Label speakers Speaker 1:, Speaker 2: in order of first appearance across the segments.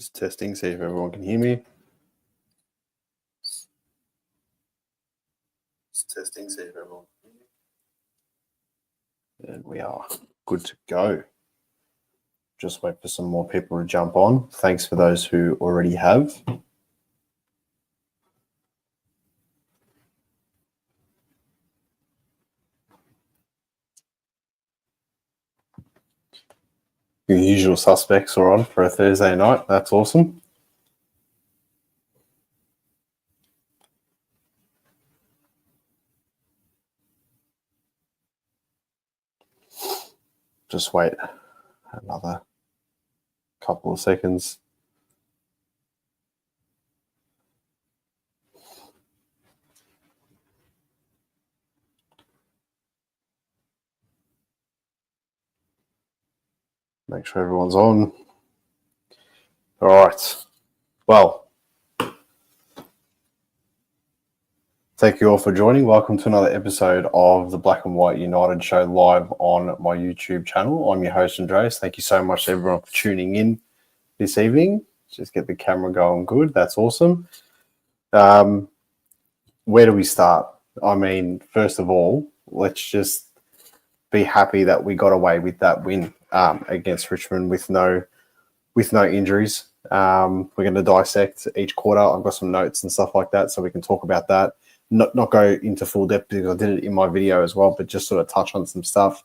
Speaker 1: Just testing, see if everyone can hear me. Just testing, see if everyone can hear me. And we are good to go. Just wait for some more people to jump on. Thanks for those who already have. Your usual suspects are on for a Thursday night. That's awesome. Just wait another couple of seconds. Make sure everyone's on. All right. Well, thank you all for joining. Welcome to another episode of the Black and White United show live on my YouTube channel. I'm your host, Andreas. Thank you so much to everyone for tuning in this evening. Just get the camera going good. That's awesome. Where do we start? I mean, first of all, let's just be happy that we got away with that win against Richmond with no injuries. We're going to dissect each quarter. I've got some notes and stuff like that, so we can talk about that. Not go into full depth because I did it in my video as well, but just sort of touch on some stuff.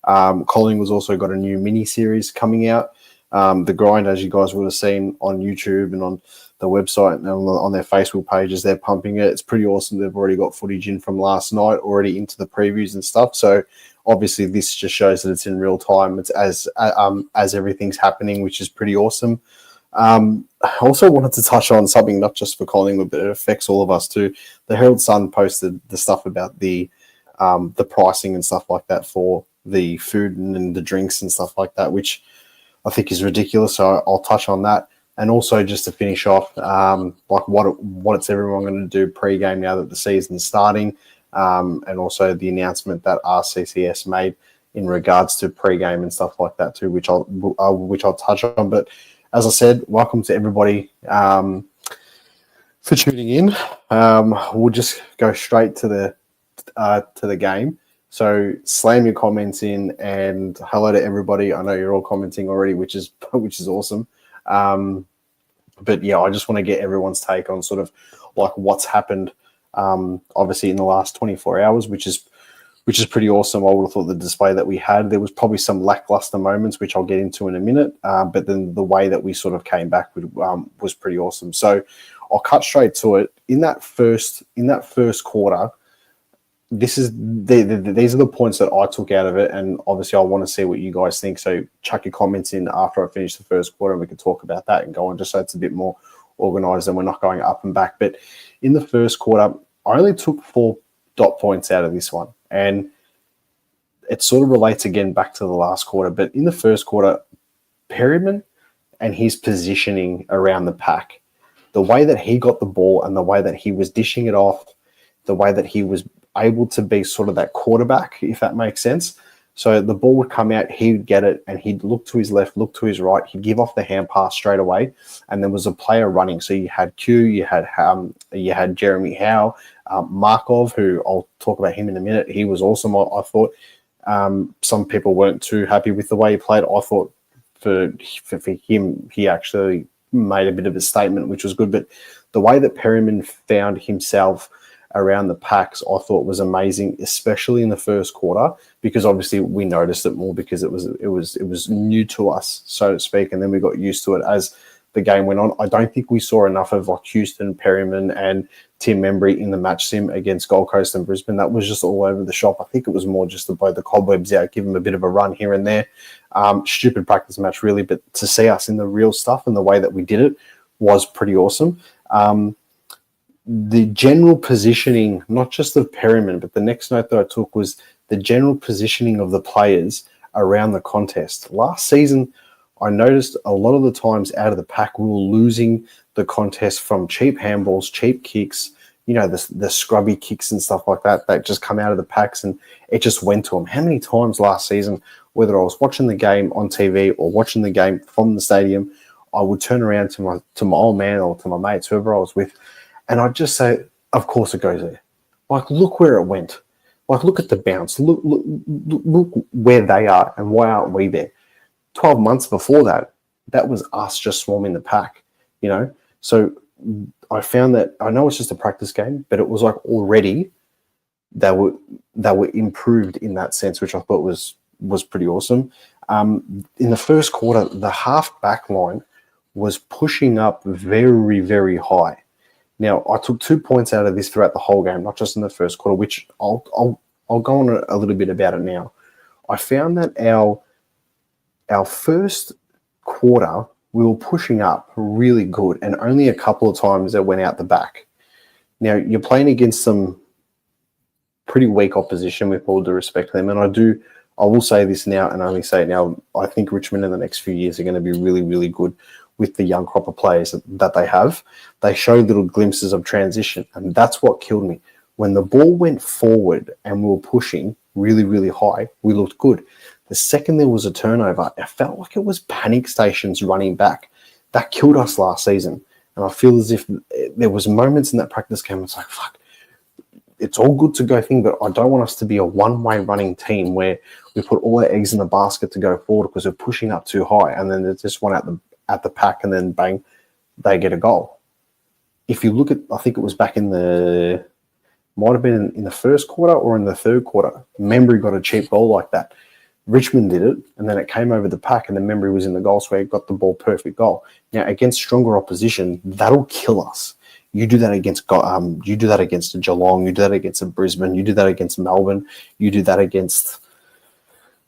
Speaker 1: Collingwood's also got a new mini series coming out. The Grind, as you guys would have seen on YouTube and on the website and on their Facebook pages, they're pumping it. It's pretty awesome. They've already got footage in from last night, already into the previews and stuff. So obviously this just shows that it's in real time. It's as everything's happening, which is pretty awesome. I also wanted to touch on something not just for Collingwood, but it affects all of us too. The Herald Sun posted the stuff about the pricing and stuff like that for the food and the drinks and stuff like that, which I think is ridiculous. So I'll touch on that. And also just to finish off, like what's everyone going to do pre-game now that the season's starting, and also the announcement that RCCS made in regards to pre-game and stuff like that too, which I'll touch on. But as I said, welcome to everybody for tuning in. We'll just go straight to the game. So slam your comments in, and hello to everybody. I know you're all commenting already, which is awesome. But yeah, I just want to get everyone's take on sort of like what's happened, obviously in the last 24 hours, which is pretty awesome. I would have thought the display that we had, there was probably some lackluster moments, which I'll get into in a minute. But then the way that we sort of came back was pretty awesome. So I'll cut straight to it. In that first quarter, these are the points that I took out of it, and obviously I want to see what you guys think. So chuck your comments in after I finish the first quarter, and we can talk about that and go on, just so it's a bit more organised and we're not going up and back. But in the first quarter, I only took 4 dot points out of this one, and it sort of relates again back to the last quarter. But in the first quarter, Perryman and his positioning around the pack, the way that he got the ball and the way that he was dishing it off, the way that he was able to be sort of that quarterback, if that makes sense. So the ball would come out, he would get it, and he'd look to his left, look to his right, he'd give off the hand pass straight away, and there was a player running. So you had Q, you had Jeremy Howe, Markov, who I'll talk about him in a minute. He was awesome. I thought some people weren't too happy with the way he played. I thought for him, he actually made a bit of a statement, which was good. But the way that Perryman found himself around the packs, I thought was amazing, especially in the first quarter, because obviously we noticed it more because it was new to us, so to speak, and then we got used to it as the game went on. I don't think we saw enough of like Houston, Perryman, and Tim Membry in the match sim against Gold Coast and Brisbane. That was just all over the shop. I think it was more just to blow the cobwebs out, give them a bit of a run here and there. Stupid practice match, really, but to see us in the real stuff and the way that we did it was pretty awesome. The general positioning, not just of Perryman, but the next note that I took was the general positioning of the players around the contest. Last season, I noticed a lot of the times out of the pack, we were losing the contest from cheap handballs, cheap kicks, the scrubby kicks and stuff like that just come out of the packs, and it just went to them. How many times last season, whether I was watching the game on TV or watching the game from the stadium, I would turn around to my old man or to my mates, whoever I was with, and I'd just say, of course it goes there. Like, look where it went. Like, look at the bounce. Look where they are, and why aren't we there? 12 months before that, that was us just swarming the pack, you know? So I found that, I know it's just a practice game, but it was like already they were improved in that sense, which I thought was pretty awesome. In the first quarter, the half back line was pushing up very, very high. Now, I took 2 points out of this throughout the whole game, not just in the first quarter, which I'll go on a little bit about it now. I found that our first quarter, we were pushing up really good, and only a couple of times it went out the back. Now, you're playing against some pretty weak opposition, with all due respect to them, and I will say this now, and only say it now, I think Richmond in the next few years are going to be really, really good with the young crop of players that they have. They show little glimpses of transition, and that's what killed me. When the ball went forward and we were pushing really, really high, we looked good. The second there was a turnover, it felt like it was panic stations running back. That killed us last season. And I feel as if there was moments in that practice game, it's like, fuck, it's all good to go thing, but I don't want us to be a one-way running team where we put all our eggs in the basket to go forward because we're pushing up too high, and then there's just one at the pack, and then bang, they get a goal. If you look at, I think it was back might have been in the first quarter or in the third quarter, Membry got a cheap goal like that. Richmond did it, and then it came over the pack, and then Membry was in the goal, so he got the ball perfect goal. Now, against stronger opposition, that'll kill us. You do that against Geelong, you do that against Brisbane, you do that against Melbourne, you do that against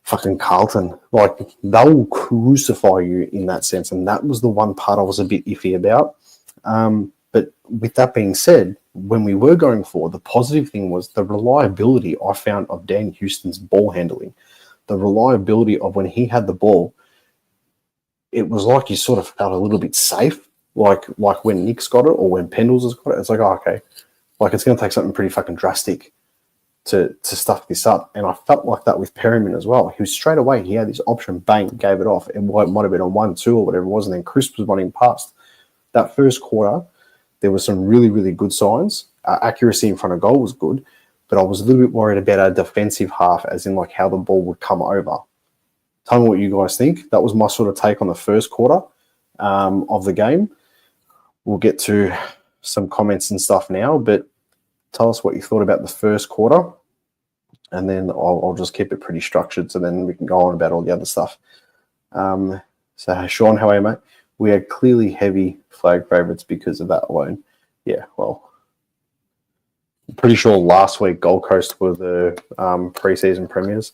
Speaker 1: fucking Carlton. Like, they'll crucify you in that sense, and that was the one part I was a bit iffy about. But with that being said, when we were going forward, the positive thing was the reliability I found of Dan Houston's ball handling. The reliability of when he had the ball, it was like you sort of felt a little bit safe, like when Nick's got it or when Pendles has got it. It's like, oh, okay, like it's going to take something pretty fucking drastic to stuff this up. And I felt like that with Perryman as well. He was straight away, he had this option, bang, gave it off. It might have been a 1-2 or whatever it was, and then Crisp was running past. That first quarter, there were some really, really good signs. Accuracy in front of goal was good, but I was a little bit worried about our defensive half, as in like how the ball would come over. Tell me what you guys think. That was my sort of take on the first quarter of the game. We'll get to some comments and stuff now, but tell us what you thought about the first quarter, and then I'll just keep it pretty structured, so then we can go on about all the other stuff. So, Sean, how are you, mate? We are clearly heavy flag favourites because of that alone. Yeah, well, I'm pretty sure last week Gold Coast were the pre-season premiers.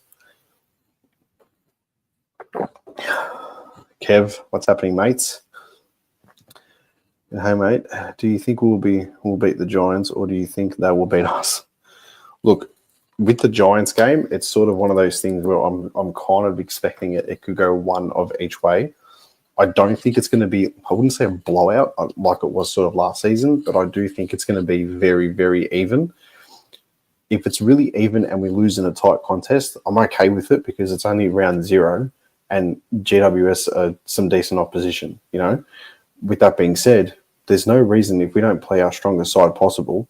Speaker 1: Kev, what's happening, mates? Hey, mate, do you think we'll beat the Giants, or do you think they will beat us? Look, with the Giants game, it's sort of one of those things where I'm kind of expecting it could go one of each way. I don't think it's going to be, I wouldn't say a blowout like it was sort of last season, but I do think it's going to be very, very even. If it's really even and we lose in a tight contest, I'm okay with it because it's only round 0 and GWS are some decent opposition, you know. With that being said, there's no reason if we don't play our strongest side possible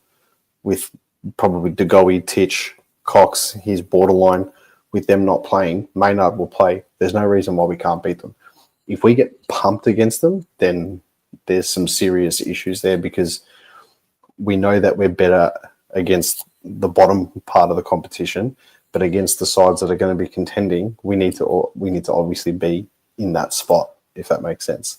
Speaker 1: with probably De Goey, Titch, Cox, he's borderline, with them not playing, Maynard will play. There's no reason why we can't beat them. If we get pumped against them, then there's some serious issues there because we know that we're better against the bottom part of the competition, but against the sides that are going to be contending, we need to obviously be in that spot, if that makes sense.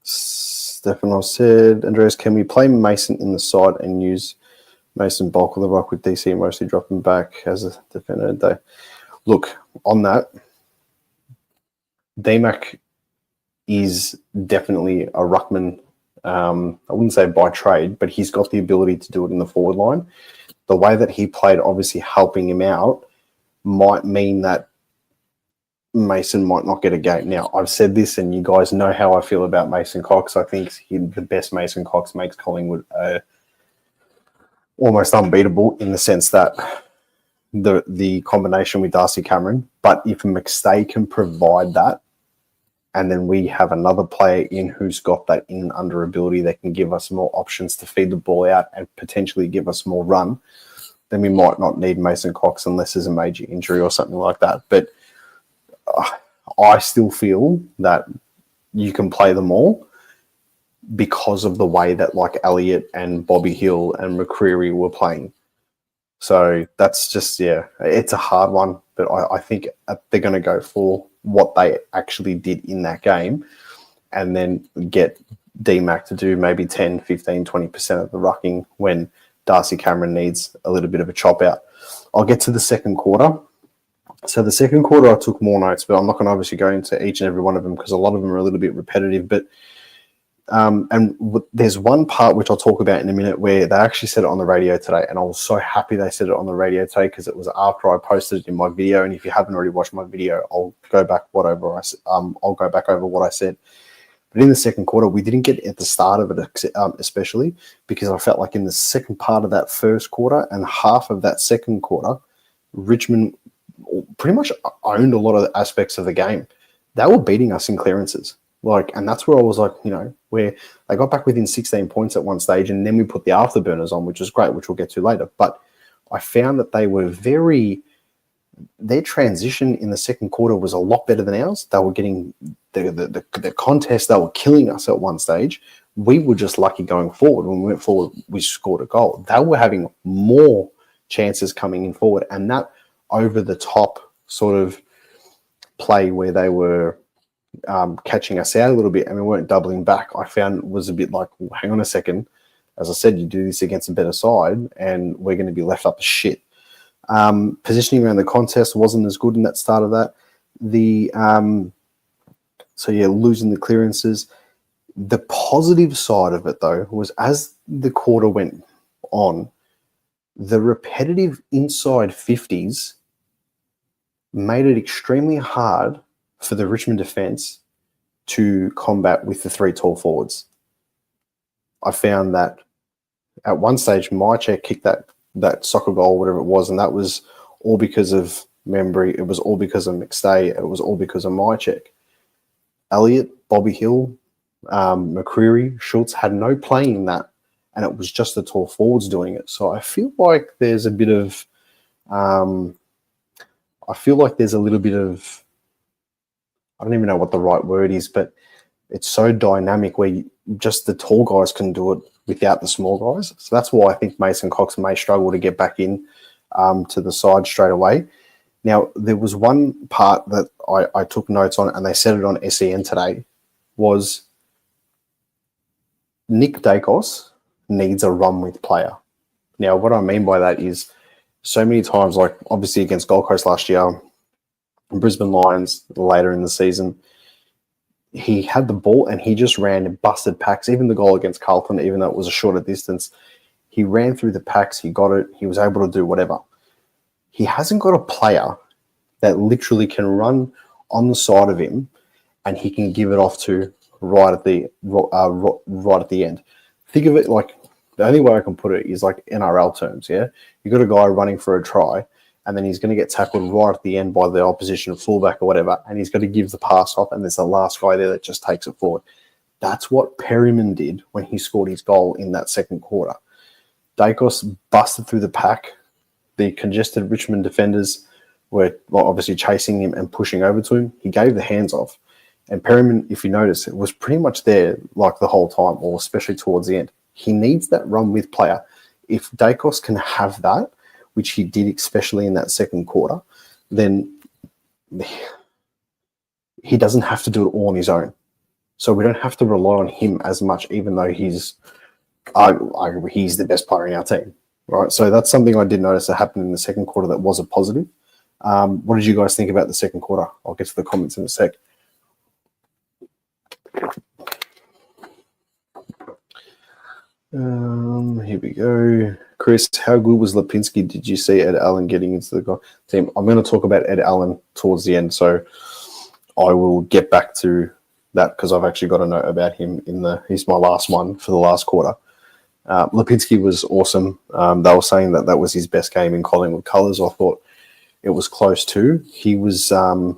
Speaker 1: Stefano said, Andreas, can we play Mason in the side and use Mason bulk of the rock with DC mostly dropping back as a defender? Look, on that, DMAC is definitely a ruckman. I wouldn't say by trade, but he's got the ability to do it in the forward line. The way that he played, obviously helping him out, might mean that Mason might not get a game. Now, I've said this, and you guys know how I feel about Mason Cox. I think the best Mason Cox makes Collingwood almost unbeatable in the sense that the combination with Darcy Cameron. But if McStay can provide that, and then we have another player in who's got that in under ability that can give us more options to feed the ball out and potentially give us more run, then we might not need Mason Cox unless there's a major injury or something like that. But I still feel that you can play them all because of the way that like Elliott and Bobby Hill and McCreary were playing. So that's just, it's a hard one. But I think they're going to go for what they actually did in that game and then get D-Mac to do maybe 10, 15, 20% of the rucking when Darcy Cameron needs a little bit of a chop out. I'll get to the second quarter. So the second quarter, I took more notes, but I'm not going to obviously go into each and every one of them because a lot of them are a little bit repetitive. But there's one part which I'll talk about in a minute where they actually said it on the radio today, and I was so happy they said it on the radio today because it was after I posted it in my video. And if you haven't already watched my video, I'll go back over what I said. But in the second quarter, we didn't get at the start of it, especially because I felt like in the second part of that first quarter and half of that second quarter, Richmond pretty much owned a lot of the aspects of the game. They were beating us in clearances. And that's where I was like, where they got back within 16 points at one stage, and then we put the afterburners on, which is great, which we'll get to later. But I found that they were their transition in the second quarter was a lot better than ours. They were getting the contest, they were killing us at one stage. We were just lucky going forward. When we went forward, we scored a goal. They were having more chances coming in forward, and that over the top sort of play where they were catching us out a little bit and we weren't doubling back, I found was a bit like, well, hang on a second. As I said, you do this against a better side and we're going to be left up as shit. Positioning around the contest wasn't as good in that start of that. Losing the clearances. The positive side of it, though, was as the quarter went on, the repetitive inside 50s made it extremely hard for the Richmond defence to combat with the three tall forwards. I found that at one stage, Mychek kicked that soccer goal, whatever it was, and that was all because of Membry. It was all because of McStay. It was all because of Mychek. Elliott, Bobby Hill, McCreary, Schultz had no play in that, and it was just the tall forwards doing it. So I feel like there's a bit of I don't even know what the right word is, but it's so dynamic where just the tall guys can do it without the small guys. So that's why I think Mason Cox may struggle to get back in to the side straight away. Now, there was one part that I took notes on, and they said it on SEN today, was Nick Dacos needs a run-with player. Now, what I mean by that is so many times, like obviously against Gold Coast last year, Brisbane Lions later in the season, he had the ball and he just ran and busted packs. Even the goal against Carlton, even though it was a shorter distance, he ran through the packs, he got it, he was able to do whatever. He hasn't got a player that literally can run on the side of him and he can give it off to right at the end. Think of it like, the only way I can put it is like NRL terms, yeah? You got a guy running for a try, and then he's going to get tackled right at the end by the opposition fullback or whatever, and he's got to give the pass off, and there's the last guy there that just takes it forward. That's what Perryman did when he scored his goal in that second quarter. Dacos busted through the pack. The congested Richmond defenders were obviously chasing him and pushing over to him. He gave the hands off. And Perryman, if you notice, it was pretty much there like the whole time, or especially towards the end. He needs that run-with player. If Dacos can have that, which he did, especially in that second quarter, then he doesn't have to do it all on his own. So we don't have to rely on him as much, even though he's the best player in our team, right? So that's something I did notice that happened in the second quarter that was a positive. What did you guys think about the second quarter? I'll get to the comments in a sec. Here we go. Chris, how good was Lipinski? Did you see Ed Allen getting into the team? I'm going to talk about Ed Allen towards the end, so I will get back to that because I've actually got a note about him he's my last one for the last quarter. Lipinski was awesome. They were saying that was his best game in Collingwood colours. I thought it was close too. He was. I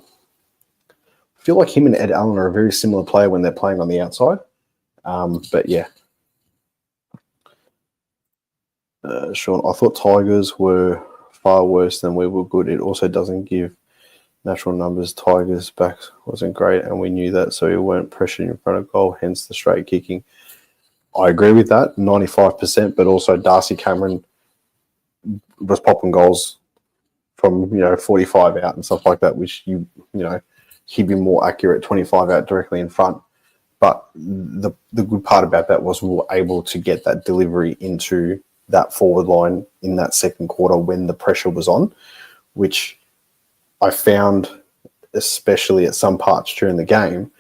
Speaker 1: feel like him and Ed Allen are a very similar player when they're playing on the outside. But yeah. Sean, I thought Tigers were far worse than we were good. It also doesn't give natural numbers. Tigers' back wasn't great, and we knew that, so we weren't pressured in front of goal, hence the straight kicking. I agree with that, 95%, but also Darcy Cameron was popping goals from 45 out and stuff like that, which he'd be more accurate 25 out directly in front. But the good part about that was we were able to get that delivery into that forward line in that second quarter when the pressure was on, which I found, especially at some parts during the game,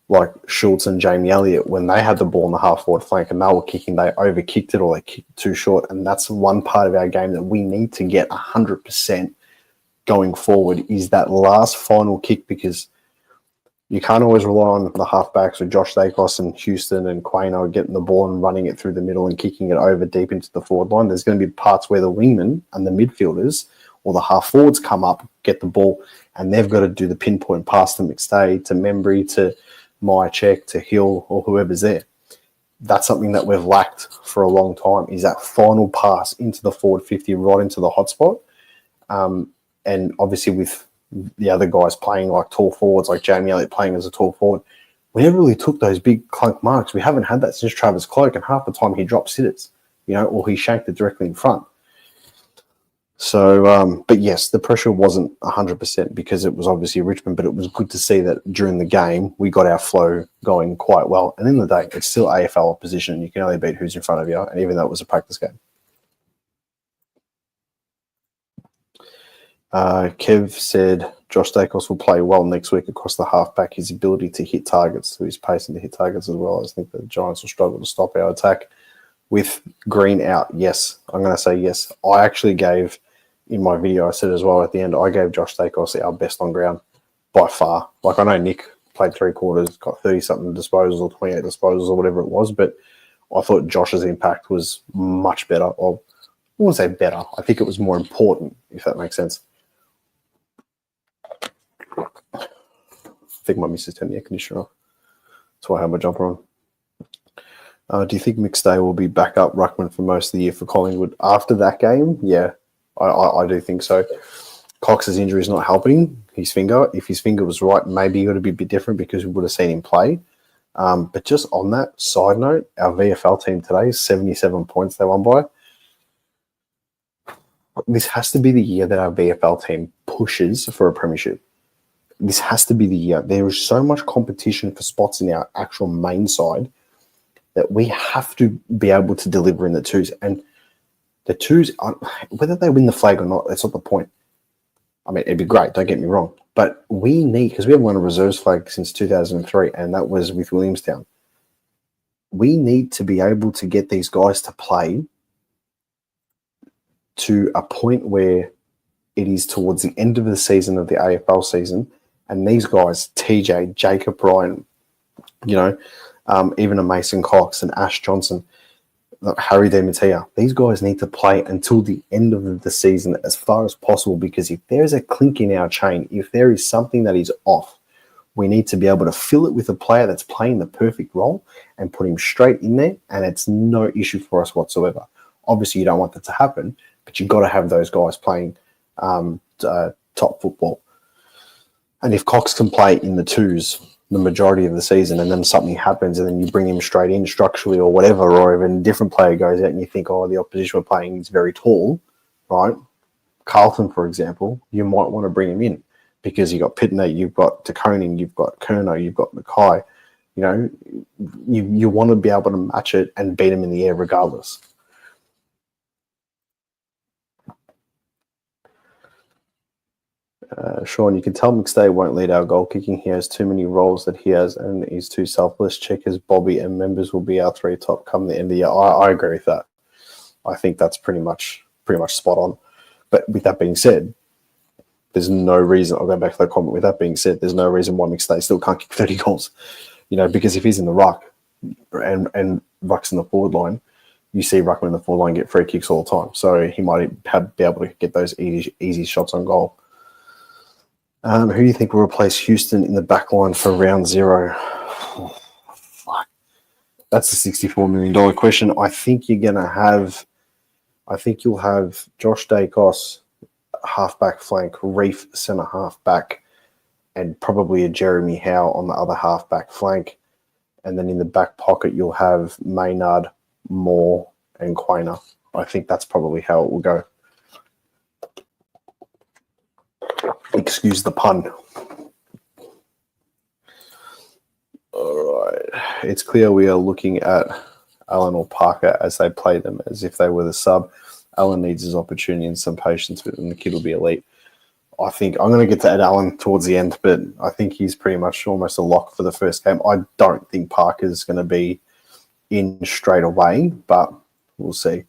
Speaker 1: like Schultz and Jamie Elliott, when they had the ball on the half-forward flank and they were kicking, they over-kicked it or they kicked it too short. And that's one part of our game that we need to get 100% going forward, is that last final kick, because you can't always rely on the halfbacks with Josh Dacos and Houston and Quaino getting the ball and running it through the middle and kicking it over deep into the forward line. There's going to be parts where the wingmen and the midfielders or the half forwards come up, get the ball, and they've got to do the pinpoint pass to McStay, to Membry, to Myercheck, to Hill, or whoever's there. That's something that we've lacked for a long time, is that final pass into the forward 50, right into the hotspot. And obviously with the other guys playing like tall forwards, like Jamie Elliott playing as a tall forward, we never really took those big clunk marks. We haven't had that since Travis Cloak, and half the time he dropped sitters, or he shanked it directly in front. So, but yes, the pressure wasn't 100% because it was obviously Richmond, but it was good to see that during the game we got our flow going quite well. And in the day, it's still AFL opposition. You can only beat who's in front of you, and even though it was a practice game. Kev said Josh Dacos will play well next week across the halfback. His ability to hit targets, so he's pacing to hit targets as well. I think the Giants will struggle to stop our attack with Green out. Yes, I'm going to say yes. I actually gave, in my video, I said as well at the end, I gave Josh Dacos our best on ground by far. Like, I know Nick played 3 quarters, got 30-something disposals or 28 disposals or whatever it was, but I thought Josh's impact was much better. Or I wouldn't say better. I think it was more important, if that makes sense. I think my missus turned the air conditioner off. That's why I have my jumper on. Do you think McStay will be back up ruckman for most of the year for Collingwood after that game? Yeah, I do think so. Cox's injury is not helping his finger. If his finger was right, maybe it would be a bit different because we would have seen him play. But just on that side note, our VFL team today is 77 points they won by. This has to be the year that our VFL team pushes for a premiership. This has to be the year. There is so much competition for spots in our actual main side that we have to be able to deliver in the twos. And the twos, whether they win the flag or not, that's not the point. I mean, it'd be great, don't get me wrong. But we need, because we haven't won a reserves flag since 2003, and that was with Williamstown. We need to be able to get these guys to play to a point where it is towards the end of the season, of the AFL season, and these guys, TJ, Jacob Ryan, even a Mason Cox and Ash Johnson, Harry DeMattia, these guys need to play until the end of the season as far as possible, because if there's a clink in our chain, if there is something that is off, we need to be able to fill it with a player that's playing the perfect role and put him straight in there, and it's no issue for us whatsoever. Obviously, you don't want that to happen, but you've got to have those guys playing top football. And if Cox can play in the twos the majority of the season, and then something happens and then you bring him straight in structurally or whatever, or even a different player goes out and you think, the opposition we're playing is very tall, right? Carlton, for example, you might want to bring him in because you've got Pitner, you've got De Koning, you've got Kerno, you've got Mackay. You want to be able to match it and beat him in the air regardless. Sean, you can tell McStay won't lead our goal kicking. He has too many roles that he has and he's too selfless. Checkers, Bobby and Members will be our 3 top come the end of the year. I agree with that. I think that's pretty much spot on. But with that being said, there's no reason, I'll go back to that comment, with that being said, there's no reason why McStay still can't kick 30 goals. Because if he's in the ruck and ruck's in the forward line, you see Ruckman in the forward line get free kicks all the time. So he might be able to get those easy shots on goal. Who do you think will replace Houston in the back line for round 0? Oh, fuck. That's a $64 million question. I think you'll have Josh Dacos, halfback flank, Reef, centre halfback, and probably a Jeremy Howe on the other halfback flank. And then in the back pocket, you'll have Maynard, Moore, and Quainer. I think that's probably how it will go. Excuse the pun. All right. It's clear we are looking at Allen or Parker as they play them as if they were the sub. Allen needs his opportunity and some patience with him. The kid will be elite. I think I'm going to get to Ed Allen towards the end, but I think he's pretty much almost a lock for the first game. I don't think Parker's going to be in straight away, but we'll see.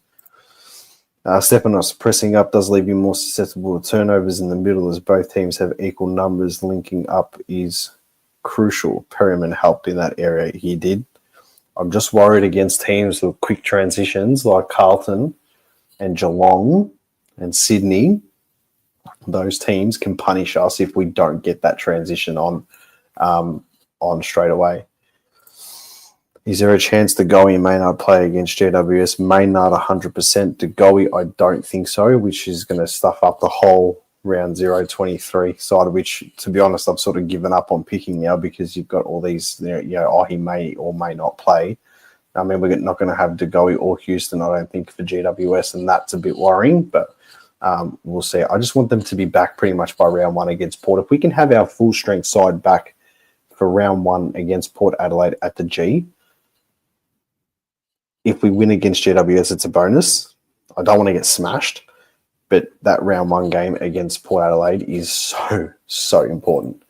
Speaker 1: Stepanos pressing up does leave you more susceptible to turnovers in the middle as both teams have equal numbers. Linking up is crucial. Perryman helped in that area. He did. I'm just worried against teams with quick transitions like Carlton and Geelong and Sydney. Those teams can punish us if we don't get that transition on straight away. Is there a chance DeGoey and Maynard play against GWS? Maynard 100%. DeGoey, I don't think so, which is going to stuff up the whole round 0-23 side, which, to be honest, I've sort of given up on picking now because you've got all these, he may or may not play. I mean, we're not going to have DeGoey or Houston, I don't think, for GWS, and that's a bit worrying, but we'll see. I just want them to be back pretty much by round 1 against Port. If we can have our full-strength side back for round 1 against Port Adelaide at the G, if we win against GWS, it's a bonus. I don't want to get smashed, but that round 1 game against Port Adelaide is so important.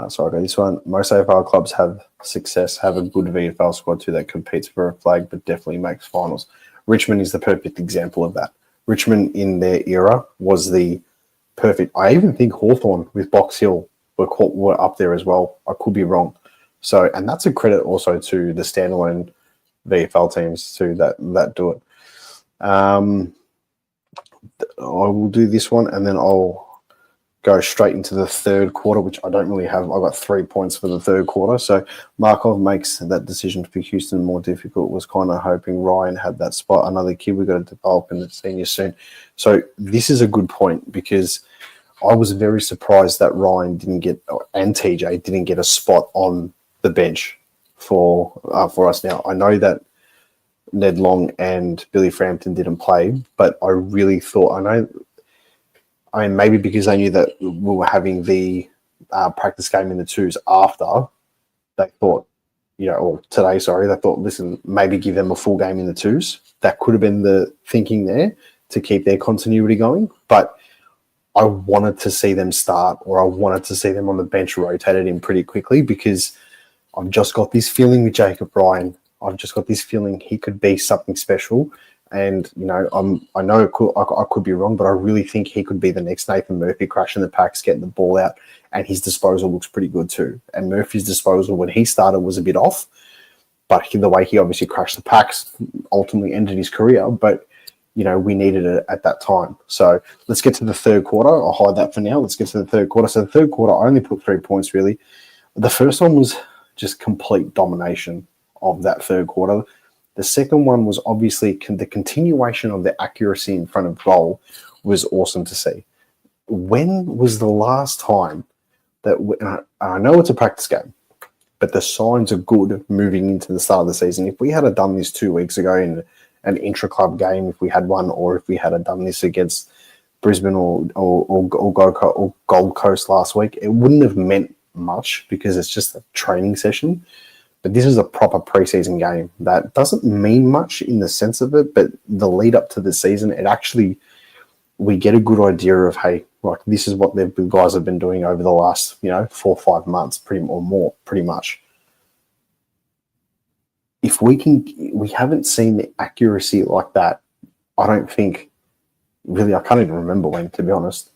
Speaker 1: So I got this one. Most AFL clubs have a good VFL squad too that competes for a flag, but definitely makes finals. Richmond is the perfect example of that. Richmond in their era was the perfect. I even think Hawthorn with Box Hill were up there as well. I could be wrong. So, and that's a credit also to the standalone VFL teams too that do it. I will do this one and then I'll go straight into the third quarter, which I don't really have. I've got 3 points for the third quarter. So Markov makes that decision for Houston more difficult. Was kind of hoping Ryan had that spot. Another kid we've got to develop in the senior soon. So this is a good point because I was very surprised that Ryan and TJ didn't get a spot on the bench for us now. I know that Ned Long and Billy Frampton didn't play, but I really thought, maybe because they knew that we were having the practice game in the twos after, they thought, or today, sorry, they thought, listen, maybe give them a full game in the twos. That could have been the thinking there to keep their continuity going. But I wanted to see them start, or I wanted to see them on the bench rotated in pretty quickly because I've just got this feeling with Jacob Ryan. I've just got this feeling he could be something special. And, I know I could be wrong, but I really think he could be the next Nathan Murphy, crashing the packs, getting the ball out, and his disposal looks pretty good too. And Murphy's disposal when he started was a bit off, but the way he obviously crashed the packs ultimately ended his career. But, we needed it at that time. So let's get to the third quarter. I'll hide that for now. Let's get to the third quarter. So the third quarter, I only put 3 points really. The first one was just complete domination of that third quarter. The second one was obviously the continuation of the accuracy in front of goal was awesome to see. When was the last time that I know it's a practice game, but the signs are good moving into the start of the season. If we had done this 2 weeks ago in an intra-club game, if we had one, or if we had done this against Brisbane or Gold Coast last week, it wouldn't have meant much because it's just a training session. But this is a proper preseason game that doesn't mean much in the sense of it, but the lead up to the season, we get a good idea of, hey, like this is what the guys have been doing over the last, 4 or 5 months, pretty much. If we haven't seen the accuracy like that, I don't think, really, I can't even remember when, to be honest.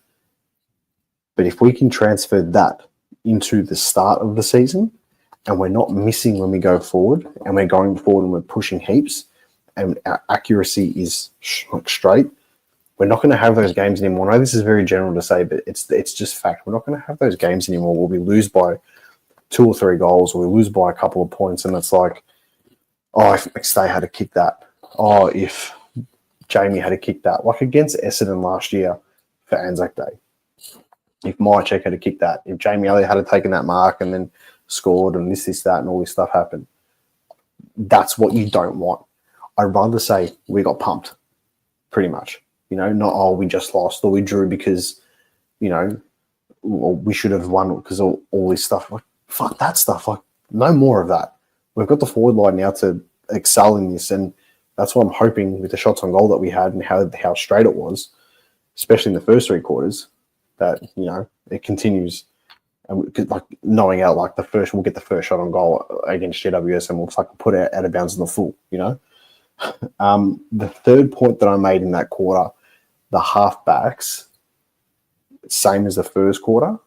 Speaker 1: But if we can transfer that into the start of the season, and we're not missing when we go forward, and we're going forward and we're pushing heaps, and our accuracy is straight, we're not going to have those games anymore. I know this is very general to say, but it's just fact. We're not going to have those games anymore where we lose by 2 or 3 goals, or we lose by a couple of points, and it's like, oh, if McStay had to kick that. Oh, if Jamie had to kick that. Like against Essendon last year for Anzac Day. If Mychek had to kick that. If Jamie Elliott had taken that mark and then scored and this, that, and all this stuff happened. That's what you don't want. I'd rather say we got pumped, pretty much. You know, not, oh, we just lost or we drew because, you know, or we should have won because all this stuff. Like, fuck that stuff. Like, no more of that. We've got the forward line now to excel in this, and that's what I'm hoping with the shots on goal that we had and how straight it was, especially in the first 3 quarters, that, you know, it continues. And like knowing out, like we'll get the first shot on goal against GWS and we'll fucking put it out of bounds in the full, you know. The third point that I made in that quarter, the halfbacks, same as the first quarter,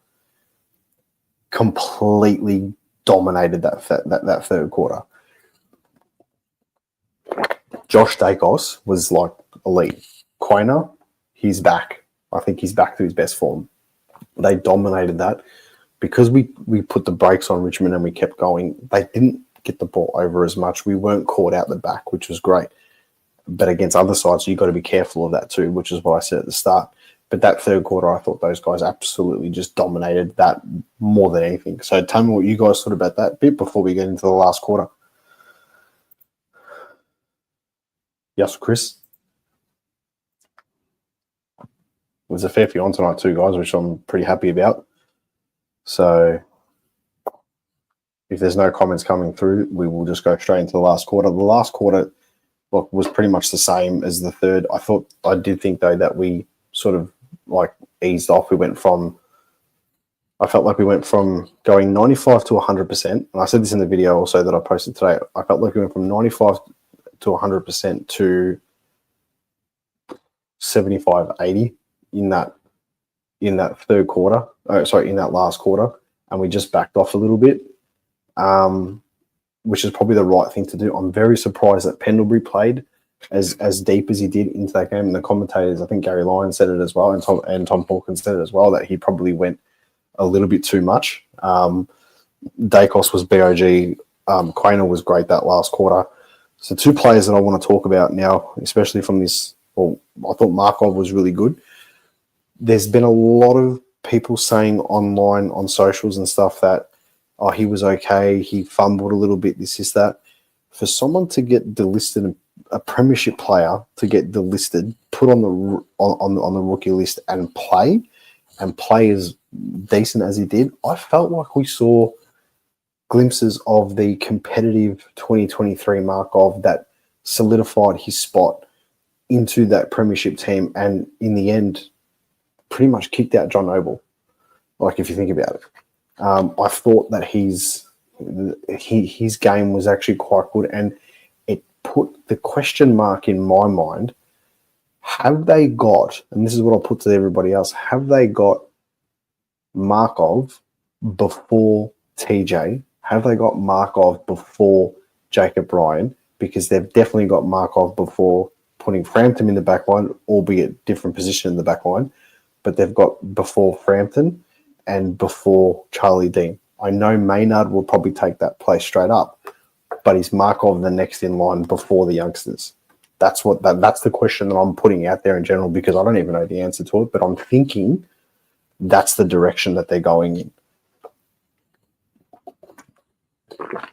Speaker 1: completely dominated that third quarter. Josh Dacos was like elite. Quainer, he's back. I think he's back to his best form. They dominated that. Because we put the brakes on Richmond and we kept going, they didn't get the ball over as much. We weren't caught out the back, which was great. But against other sides, you've got to be careful of that too, which is what I said at the start. But that third quarter, I thought those guys absolutely just dominated that more than anything. So tell me what you guys thought about that bit before we get into the last quarter. Yes, Chris? It was a fair few on tonight too, guys, which I'm pretty happy about. So if there's no comments coming through, we will just go straight into the last quarter. The last quarter, look, was pretty much the same as the third. I did think, though, that we sort of like eased off. I felt like we went from going 95 to 100%. And I said this in the video also that I posted today. I felt like we went from 95 to 100% to 75, 80 in that third quarter. In that last quarter. And we just backed off a little bit, which is probably the right thing to do. I'm very surprised that Pendlebury played as deep as he did into that game. And the commentators, I think Gary Lyon said it as well, and Tom Hawkins said it as well, that he probably went a little bit too much. Dacos was BOG. Quainer was great that last quarter. So 2 players that I want to talk about now, especially from this. Well, I thought Markov was really good. There's been a lot of people saying online on socials and stuff that, oh, he was okay, he fumbled a little bit, this, that. For someone to get delisted, a premiership player to get delisted, put on the rookie list and play as decent as he did, I felt like we saw glimpses of the competitive 2023 Markov that solidified his spot into that premiership team, and in the end pretty much kicked out John Noble. Like, if you think about it, I thought that his game was actually quite good, and it put the question mark in my mind: have they got? And this is what I'll put to everybody else: have they got Markov before TJ? Have they got Markov before Jacob Ryan? Because they've definitely got Markov before putting Frampton in the back line, albeit different position in the back line. But they've got before Frampton and before Charlie Dean. I know Maynard will probably take that place straight up, but is Markov the next in line before the youngsters? That's the question that I'm putting out there in general, because I don't even know the answer to it, but I'm thinking that's the direction that they're going in.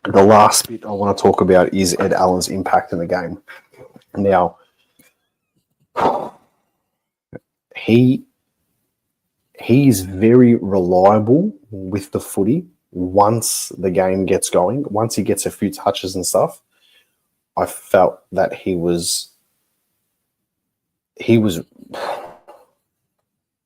Speaker 1: The last bit I want to talk about is Ed Allen's impact in the game. Now, he's very reliable with the footy once the game gets going. Once he gets a few touches and stuff, I felt that he was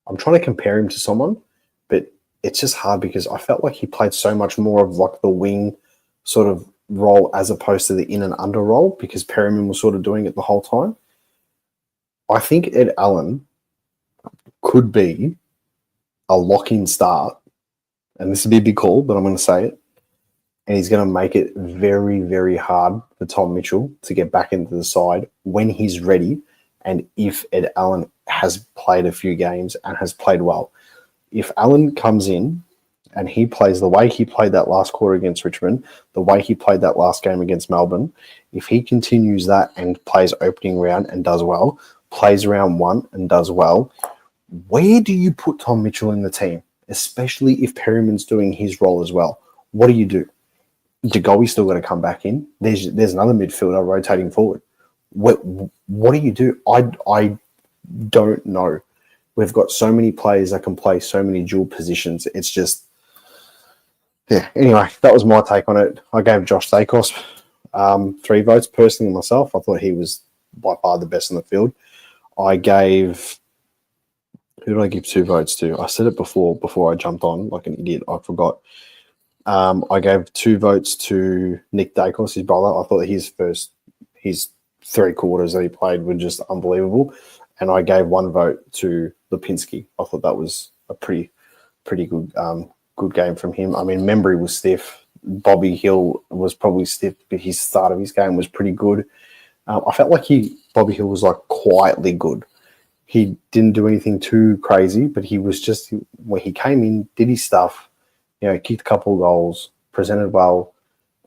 Speaker 1: I'm trying to compare him to someone, but it's just hard because I felt like he played so much more of like the wing sort of role as opposed to the in and under role, because Perryman was sort of doing it the whole time. I think Ed Allen could be a lock-in start, and this would be a big call, but I'm going to say it, and he's going to make it very, very hard for Tom Mitchell to get back into the side when he's ready, and if Ed Allen has played a few games and has played well. If Allen comes in and he plays the way he played that last quarter against Richmond, the way he played that last game against Melbourne, if he continues that and plays opening round and does well, plays round one and does well, where do you put Tom Mitchell in the team, especially if Perryman's doing his role as well? What do you do? Degoe's still got to come back in. There's another midfielder rotating forward. What do you do? I don't know. We've got so many players that can play so many dual positions. It's just, yeah. Anyway, that was my take on it. I gave Josh Dacos 3 votes personally myself. I thought he was by far the best in the field. I gave, who did I give 2 votes to? I said it before I jumped on like an idiot. I forgot. I gave 2 votes to Nick Dacos, his brother. I thought his 3 quarters that he played were just unbelievable. And I gave 1 vote to Lipinski. I thought that was a pretty good good game from him. I mean, Membry was stiff. Bobby Hill was probably stiff, but his start of his game was pretty good. I felt like Bobby Hill was like quietly good. He didn't do anything too crazy, but he was just, when he came in, did his stuff, kicked a couple of goals, presented well,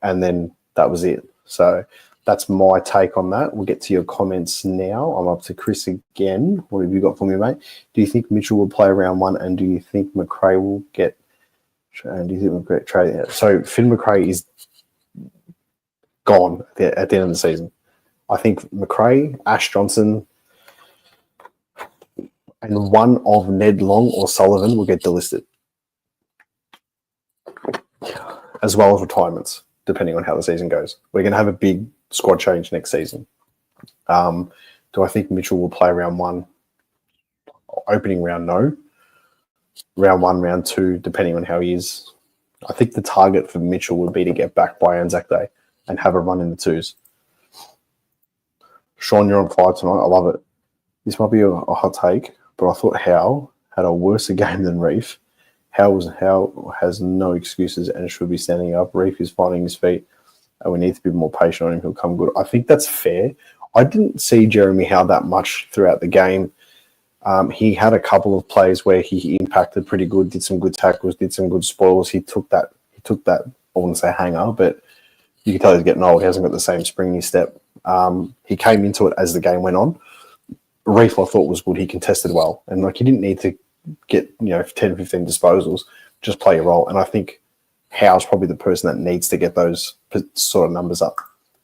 Speaker 1: and then that was it. So that's my take on that. We'll get to your comments now. I'm up to Chris again. What have you got for me, mate? Do you think Mitchell will play round one, and do you think Macrae will get? And do you think we'll get traded? So Finn Macrae is gone at the end of the season. I think Macrae, Ash Johnson, and one of Ned Long or Sullivan will get delisted, as well as retirements, depending on how the season goes. We're going to have a big squad change next season. Do I think Mitchell will play round one? Opening round, no. Round 1, round 2, depending on how he is. I think the target for Mitchell would be to get back by Anzac Day and have a run in the 2s. Sean, you're on fire tonight. I love it. This might be a hot take, but I thought Howe had a worse game than Reef. Howe has no excuses and should be standing up. Reef is finding his feet, and we need to be more patient on him. He'll come good. I think that's fair. I didn't see Jeremy Howe that much throughout the game. He had a couple of plays where he impacted pretty good, did some good tackles, did some good spoils. He took that, I wouldn't say hanger, but you can tell he's getting old. He hasn't got the same spring in his step. He came into it as the game went on. Reef, I thought, was good. He contested well. And he didn't need to get 10, 15 disposals. Just play your role. And I think Howe's probably the person that needs to get those sort of numbers up.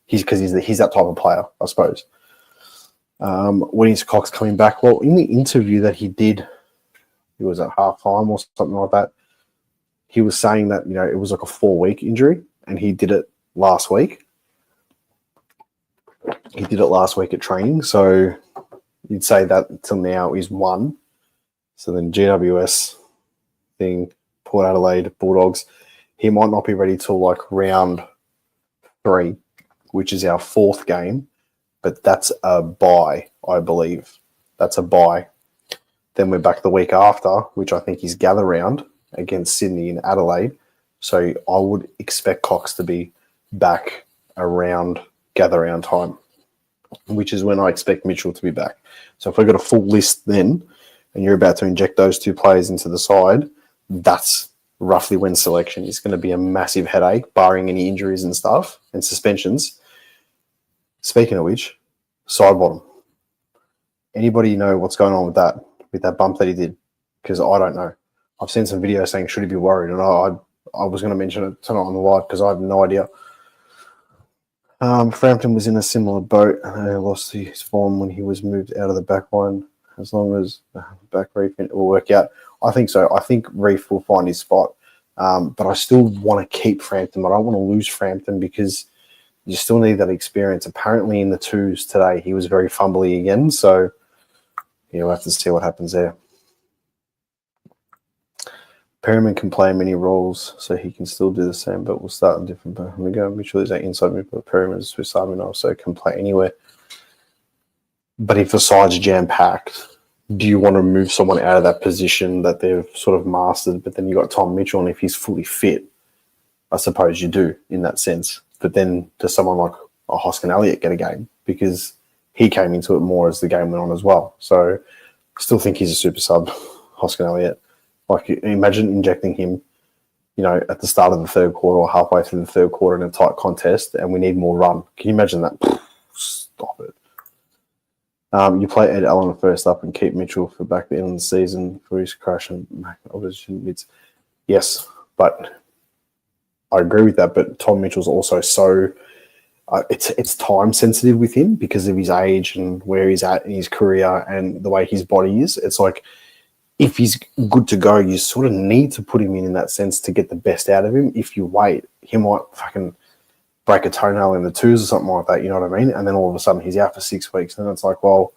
Speaker 1: He's that type of player, I suppose. When is Cox coming back? Well, in the interview that he did, it was at halftime or something like that, he was saying that, it was like a 4-week injury, and he did it last week. He did it last week at training, so you'd say that till now is 1. So then GWS thing, Port Adelaide, Bulldogs, he might not be ready till like round 3, which is our 4th game. But that's a bye, I believe. That's a bye. Then we're back the week after, which I think is gather round against Sydney and Adelaide. So I would expect Cox to be back around gather round time, which is when I expect Mitchell to be back. So if we've got a full list then, and you're about to inject those 2 players into the side, that's roughly when selection is going to be a massive headache, barring any injuries and stuff and suspensions. Speaking of which, side bottom. Anybody know what's going on with that bump that he did? Because I don't know. I've seen some videos saying, should he be worried? And I was going to mention it tonight on the live because I have no idea. Frampton was in a similar boat. He lost his form when he was moved out of the back line. As long as back Reef will work out. I think so. I think Reef will find his spot. But I still want to keep Frampton. I don't want to lose Frampton because you still need that experience. Apparently in the 2s today, he was very fumbly again. So we'll have to see what happens there. Perryman can play many roles, so he can still do the same, but we'll start in different. Here we go. Mitchell is that inside mid, but Perryman is Swiss Army knife, so can play anywhere. But if the side's jam-packed, do you want to move someone out of that position that they've sort of mastered, but then you got Tom Mitchell, and if he's fully fit, I suppose you do in that sense. But then does someone like a Hoskin Elliott get a game? Because he came into it more as the game went on as well. So I still think he's a super sub, Hoskin Elliott. Like, imagine injecting him, at the start of the third quarter or halfway through the third quarter in a tight contest, and we need more run. Can you imagine that? Stop it. You play Ed Allen first up and keep Mitchell for back the end of the season for his crash and opposition. Yes, but I agree with that. But Tom Mitchell's also so it's time sensitive with him because of his age and where he's at in his career and the way his body is. It's like if he's good to go, you sort of need to put him in that sense to get the best out of him. If you wait, he might fucking break a toenail in the twos or something like that, you know what I mean? And then all of a sudden he's out for 6 weeks. And it's like, well,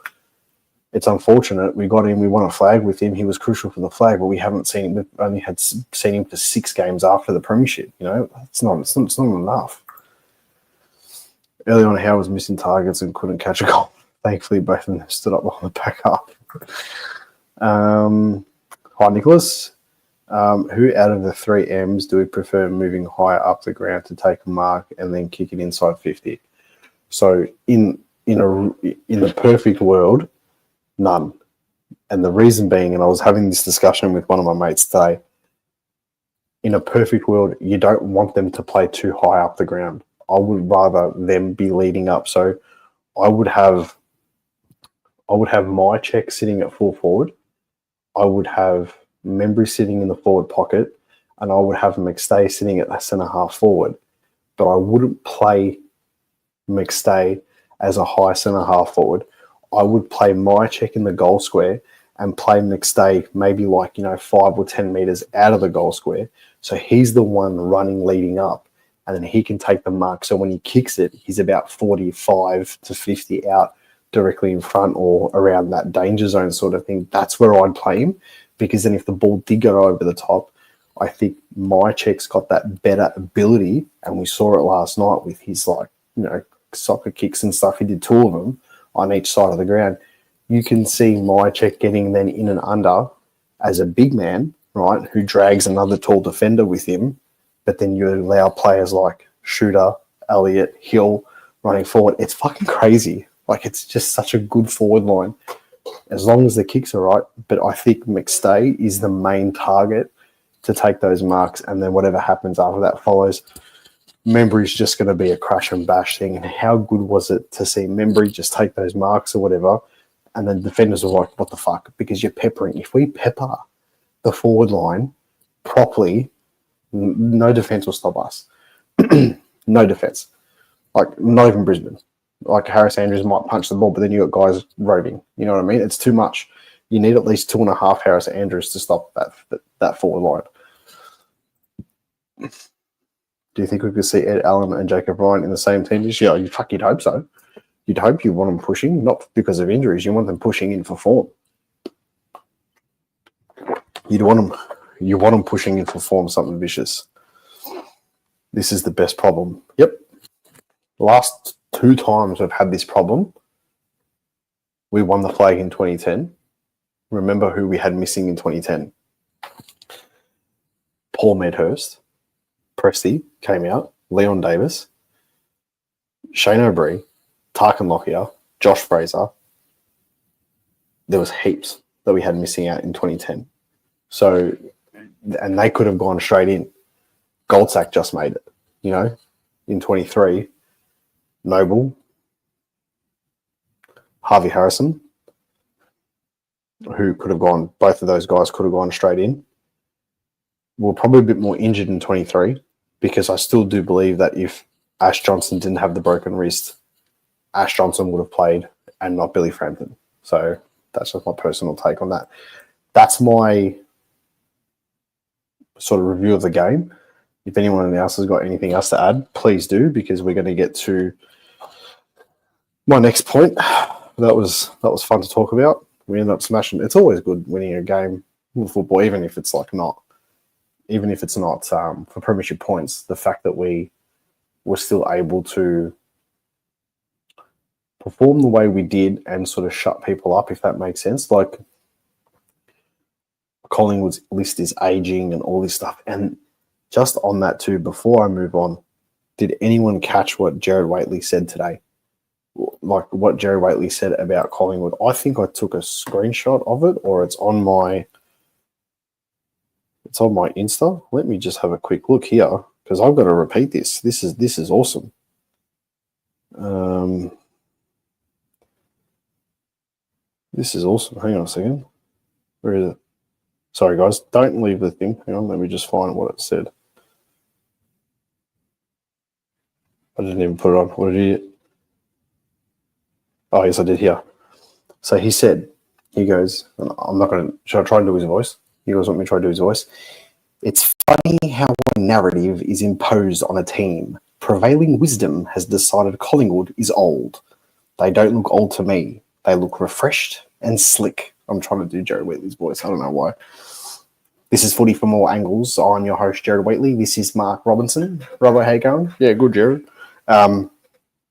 Speaker 1: it's unfortunate. We got him, we won a flag with him. He was crucial for the flag, but we haven't seen him. We've only seen him for 6 games after the premiership, It's not enough. Early on, Howe was missing targets and couldn't catch a goal. Thankfully, both of them stood up on the back up. Hi, Nicholas. Who out of the 3 M's do we prefer moving higher up the ground to take a mark and then kick it inside 50? So in the perfect world, none. And the reason being, and I was having this discussion with one of my mates today, in a perfect world, you don't want them to play too high up the ground. I would rather them be leading up. So I would have my check sitting at full forward. I would have Membry sitting in the forward pocket, and I would have McStay sitting at the centre half forward. But I wouldn't play McStay as a high centre half forward. I would play my check in the goal square and play McStay maybe 5 or 10 metres out of the goal square. So he's the one running, leading up, and then he can take the mark. So when he kicks it, he's about 45 to 50 out directly in front or around that danger zone sort of thing. That's where I'd play him, because then if the ball did go over the top, I think my check's got that better ability, and we saw it last night with his soccer kicks and stuff. He did 2 of them on each side of the ground. You can see my check getting then in and under as a big man, right, who drags another tall defender with him, but then you allow players like Shooter, Elliott, Hill running forward. It's fucking crazy. It's just such a good forward line, as long as the kicks are right. But I think McStay is the main target to take those marks, and then whatever happens after that follows. Membry's just going to be a crash and bash thing. And how good was it to see Membry just take those marks or whatever, and then defenders are like, what the fuck? Because you're peppering. If we pepper the forward line properly, no defence will stop us. No defence. Not even Brisbane. Harris Andrews might punch the ball, but then you got guys roving. You know what I mean? It's too much. You need at least 2.5 Harris Andrews to stop that forward line. Do you think we could see Ed Allen and Jacob Ryan in the same team this year? You'd hope so. You'd hope you want them pushing, not because of injuries. You want them pushing in for form. You want them pushing in for form, something vicious. This is the best problem. Yep. Last 2 times we've had this problem. We won the flag in 2010. Remember who we had missing in 2010? Paul Medhurst, Presty came out, Leon Davis, Shane O'Brien, Tarkin Lockyer, Josh Fraser. There was heaps that we had missing out in 2010. So, and they could have gone straight in. Goldsack just made it, in 23. Noble, Harvey Harrison, who could have gone, both of those guys could have gone straight in. We're probably a bit more injured in 23, because I still do believe that if Ash Johnson didn't have the broken wrist, Ash Johnson would have played and not Billy Frampton. So that's just my personal take on that. That's my sort of review of the game. If anyone else has got anything else to add, please do, because we're going to get to my next point. That was fun to talk about. We ended up smashing. It's always good winning a game in football, even if it's not for premiership points. The fact that we were still able to perform the way we did and sort of shut people up, if that makes sense. Collingwood's list is aging and all this stuff, and just on that too, before I move on, did anyone catch what Jared Waitley said today? Like what Jared Waitley said about Collingwood? I think I took a screenshot of it, or it's on my Insta. Let me just have a quick look here because I've got to repeat this. This is awesome. This is awesome. Hang on a second. Where is it? Sorry, guys. Don't leave the thing. Hang on. Let me just find what it said. I didn't even put it on. What did he? Oh, yes, I did here. So he said, he goes, I'm not going to, should I try and do his voice? You guys want me to try to do his voice? It's funny how a narrative is imposed on a team. Prevailing wisdom has decided Collingwood is old. They don't look old to me. They look refreshed and slick. I'm trying to do Jared Waitley's voice. I don't know why. This is Footy from All Angles. I'm your host, Jared Waitley. This is Mark Robinson. Robbo, how you going? Yeah, good, Jared.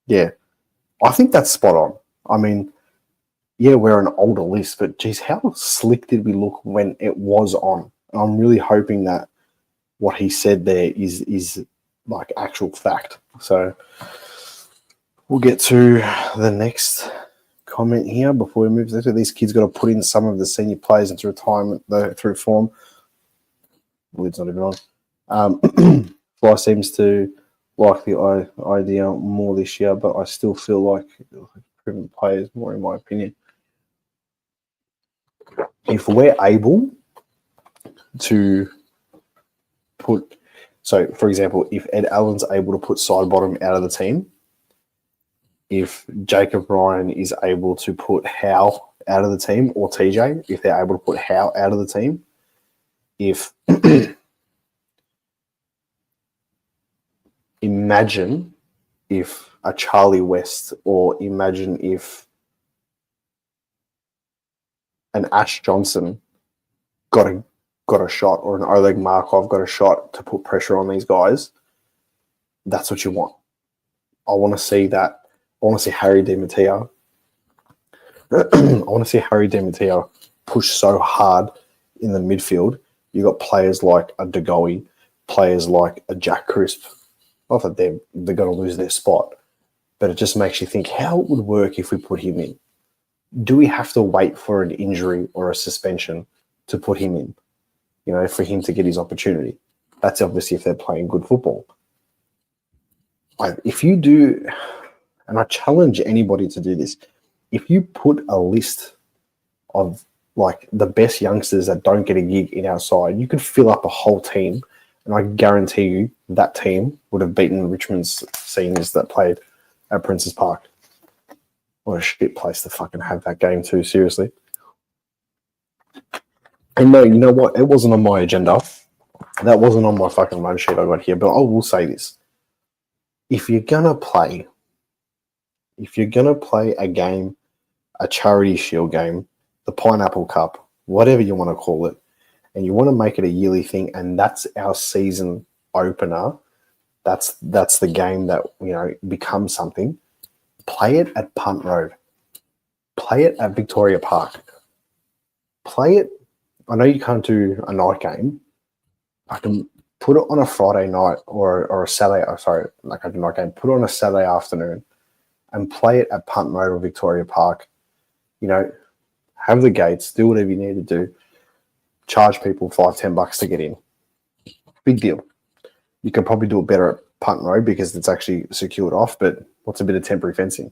Speaker 1: Yeah, I think that's spot on. I mean, yeah, we're an older list, but geez, how slick did we look when it was on? And I'm really hoping that what he said there is like actual fact. So we'll get to the next comment here before we move to these kids got to put in some of the senior players into retirement through form. The lid's not even on. Fly seems to like the idea more this year, but I still feel like proven players more, in my opinion. If we're able to put, so for example, if Ed Allen's able to put Sidebottom out of the team, if Jacob Ryan is able to put Howe out of the team, or TJ, if they're able to put Howe out of the team, if imagine if a Charlie West, or imagine if an Ash Johnson got a shot, or an Oleg Markov got a shot to put pressure on these guys, that's what you want. I want to see that. I want to see Harry DiMatteo. I want to see Harry DiMatteo push so hard in the midfield. You got players like a De Goey, players like a Jack Crisp. Not that they're going to lose their spot, but it just makes you think how it would work if we put him in. Do we have to wait for an injury or a suspension to put him in? You know, for him to get his opportunity. That's obviously if they're playing good football. If you do, and I challenge anybody to do this, if you put a list of like the best youngsters that don't get a gig in our side, you could fill up a whole team, and I guarantee you that team would have beaten Richmond's seniors that played at Princes Park. What a shit place to fucking have that game too, seriously. And no, you know what? It wasn't on my agenda. That wasn't on my fucking run sheet I got here, but I will say this. If you're going to play a game, a charity shield game, the Pineapple Cup, whatever you want to call it, and you want to make it a yearly thing, and that's our season opener, that's the game that, you know, becomes something, play it at Punt Road. Play it at Victoria Park. Play it. I know you can't do a night game. I can put it on a Friday night or a Saturday. Like I do night game. Put it on a Saturday afternoon and play it at Punt Road or Victoria Park. You know, have the gates. Do whatever you need to do. Charge people $5-10 to get in. Big deal. You can probably do it better at Punt Road because it's actually secured off. But what's a bit of temporary fencing?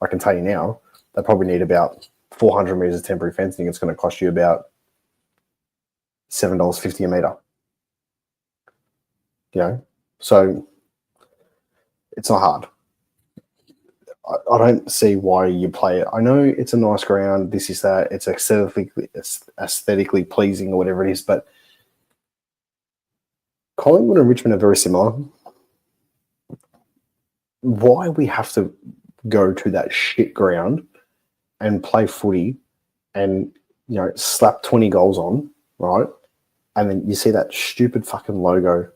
Speaker 1: I can tell you now, they probably need about 400 meters of temporary fencing. It's going to cost you about $7.50 a meter. You know, so it's not hard. I don't see why you play it. I know it's a nice ground. This is that. It's aesthetically pleasing or whatever it is, but Collingwood and Richmond are very similar. Why we have to go to that shit ground and play footy and, you know, slap 20 goals on, right? And then you see that stupid fucking logo.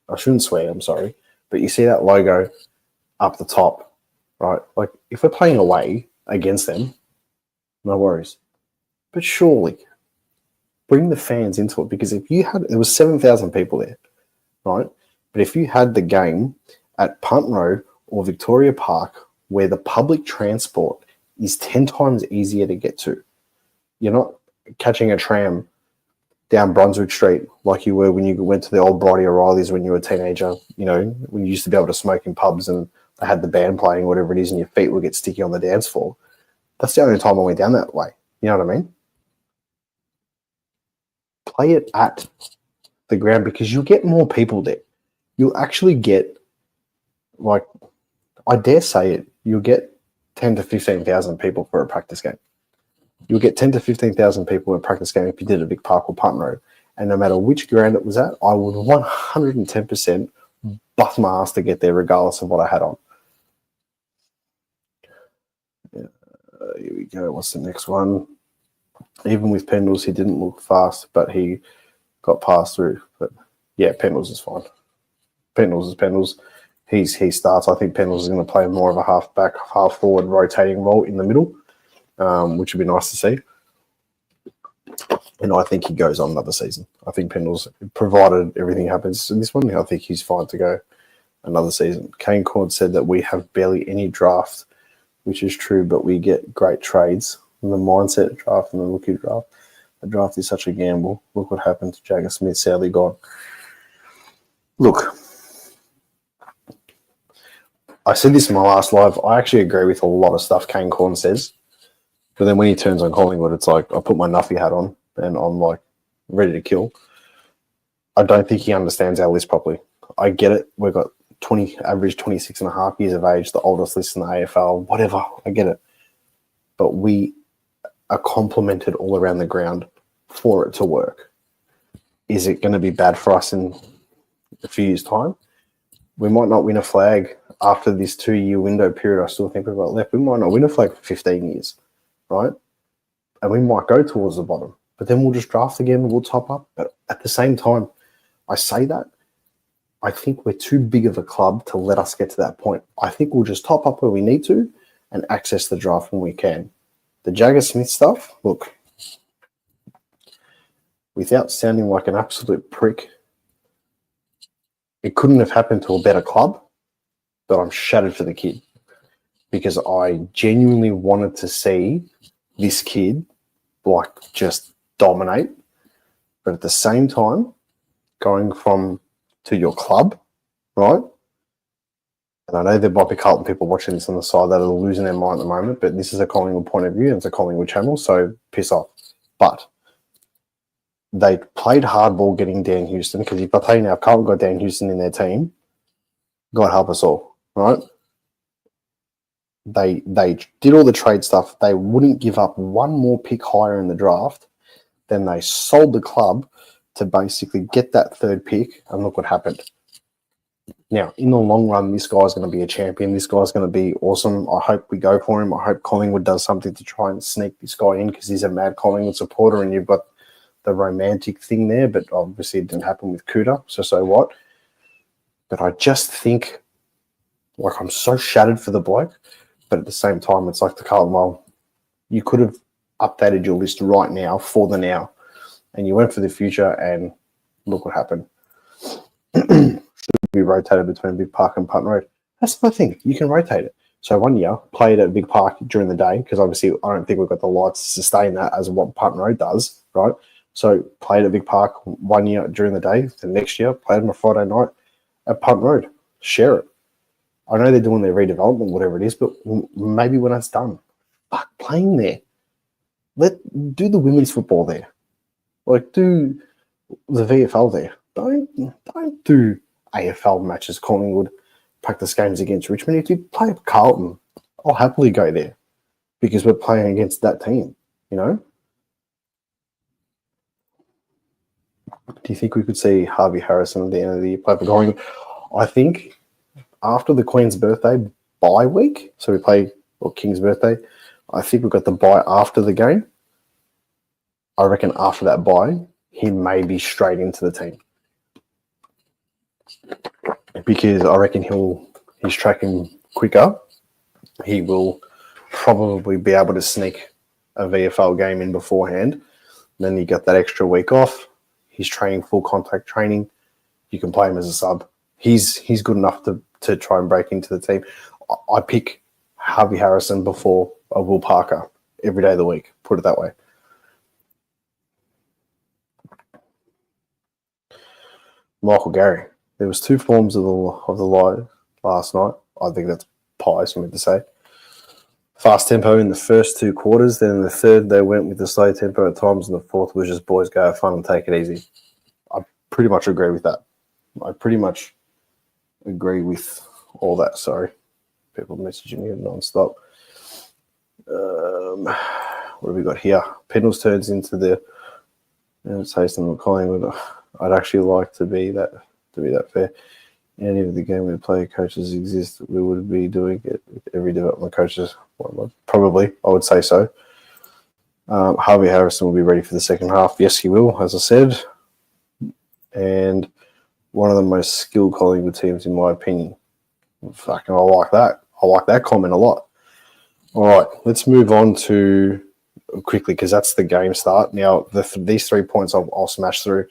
Speaker 1: I shouldn't swear, I'm sorry. But you see that logo up the top, right? Like, if we're playing away against them, no worries. But surely, bring the fans into it, because if you had, there was 7,000 people there. right? But if you had the game at Punt Road or Victoria Park, where the public transport is 10 times easier to get to, you're not catching a tram down Brunswick Street like you were when you went to the old Bridie O'Reilly's when you were a teenager, you know, when you used to be able to smoke in pubs and they had the band playing, whatever it is, and your feet would get sticky on the dance floor. That's the only time I went down that way. You know what I mean? Play it at the ground because you'll get more people there. You'll actually get, like, I dare say it, you'll get 10 to 15,000 people for a practice game. You'll get 10 to 15,000 people at a practice game if you did a Vic Park or Punt Road. And no matter which ground it was at, I would 110% bust my ass to get there regardless of what I had on. Here we go. What's the next one? Even with Pendles, he didn't look fast, but he got passed through. But yeah, Pendles is fine. Pendles is Pendles. He starts. I think Pendles is going to play more of a half-back, half-forward rotating role in the middle, which would be nice to see. And I think he goes on another season. I think Pendles, provided everything happens in this one, I think he's fine to go another season. Kane Cord said that we have barely any draft, which is true, but we get great trades. The mindset draft and the rookie draft. The draft is such a gamble. Look what happened to Jagger Smith, sadly gone. Look, I said this in my last live. I actually agree with a lot of stuff Kane Corn says. But then when he turns on Collingwood, it's like I put my Nuffy hat on and I'm like ready to kill. I don't think he understands our list properly. I get it. We've got average 26 and a half years of age, the oldest list in the AFL, whatever. I get it. But we are complemented all around the ground for it to work. Is it going to be bad for us in a few years' time? We might not win a flag after this 2-year window period. I still think we've got left. We might not win a flag for 15 years, right? And we might go towards the bottom. But then we'll just draft again. We'll top up. But at the same time, I say that, I think we're too big of a club to let us get to that point. I think we'll just top up where we need to and access the draft when we can. The Jagger Smith stuff, look, without sounding like an absolute prick, it couldn't have happened to a better club, but I'm shattered for the kid because I genuinely wanted to see this kid like just dominate. But at the same time, going from to your club, right? And I know there might be Carlton people watching this on the side that are losing their mind at the moment, but this is a Collingwood point of view and it's a Collingwood channel, so piss off. But they played hardball getting Dan Houston because if I tell you now, if Carlton got Dan Houston in their team, God help us all, right? They did all the trade stuff. They wouldn't give up one more pick higher in the draft. Then they sold the club to basically get that third pick, and look what happened. Now, in the long run, this guy's going to be a champion. This guy's going to be awesome. I hope we go for him. I hope Collingwood does something to try and sneak this guy in because he's a mad Collingwood supporter and you've got the romantic thing there, but obviously it didn't happen with Cooter, so what? But I just think, like, I'm so shattered for the bloke, but at the same time, it's like the Carlton, well, you could have updated your list right now for the now, and you went for the future, and look what happened. Should be rotated between Vic Park and Punt Road. That's the thing. You can rotate it. So 1 year, play it at Vic Park during the day, because obviously I don't think we've got the lights to sustain that as what Punt Road does, right? So play it at Vic Park 1 year during the day. The next year, play it on a Friday night at Punt Road. Share it. I know they're doing their redevelopment, whatever it is, but maybe when it's done, fuck, playing there. Do the women's football there. Like, do the VFL there. Don't do AFL matches, Collingwood, practice games against Richmond. If you play at Carlton, I'll happily go there because we're playing against that team, you know? Do you think we could see Harvey Harrison at the end of the year play for Collingwood? I think after the Queen's birthday bye week, so we play King's birthday, I think we've got the bye after the game. I reckon after that bye, he may be straight into the team. Because I reckon he's tracking quicker. He will probably be able to sneak a VFL game in beforehand. Then you got that extra week off. He's training full contact training. you can play him as a sub. He's good enough to try and break into the team. I pick Harvey Harrison before Will Parker every day of the week, put it that way. Michael Gary. There was 2 forms of the live last night. I think that's pious for me to say. Fast tempo in the first 2 quarters. Then in the third, they went with the slow tempo at times. And the fourth was just boys go have fun and take it easy. I pretty much agree with that. I pretty much agree with all that. Sorry. People messaging me non-stop. What have we got here? Pendles turns into the Haston or Collingwood. I'd actually like to be that fair. Any of the game where player coaches exist, we would be doing it with every development coaches. Probably, I would say so. Harvey Harrison will be ready for the second half. Yes, he will, as I said. And one of the most skilled Collingwood teams, in my opinion. Fucking, I like that. I like that comment a lot. All right, let's move on to quickly because that's the game start. Now, these 3 points I'll smash through.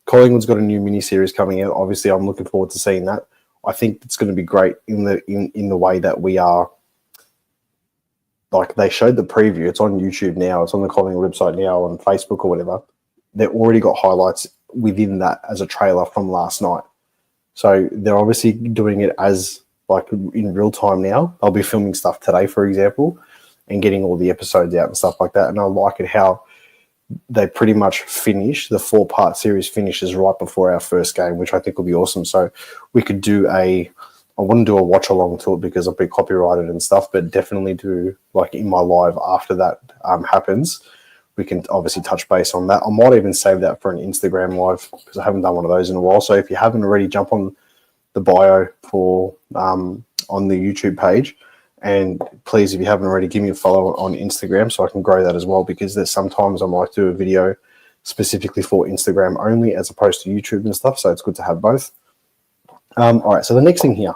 Speaker 1: Collingwood's got a new mini-series coming out. Obviously, I'm looking forward to seeing that. I think it's going to be great in the way that we are. Like, they showed the preview. It's on YouTube now. It's on the Collingwood website now, on Facebook or whatever. They've already got highlights within that as a trailer from last night. So they're obviously doing it as, like, in real time now. They'll be filming stuff today, for example, and getting all the episodes out and stuff like that. And I like it how they pretty much finish, the 4-part series finishes right before our first game, which I think will be awesome. So we could do I wouldn't do a watch along to it because I'll be copyrighted and stuff, but definitely do, like, in my live after that happens. We can obviously touch base on that. I might even save that for an Instagram live because I haven't done one of those in a while. So if you haven't already, jump on the bio for on the YouTube page. And please, if you haven't already, give me a follow on Instagram so I can grow that as well, because there's sometimes I might do a video specifically for Instagram only as opposed to YouTube and stuff. So it's good to have both. All right, so the next thing here.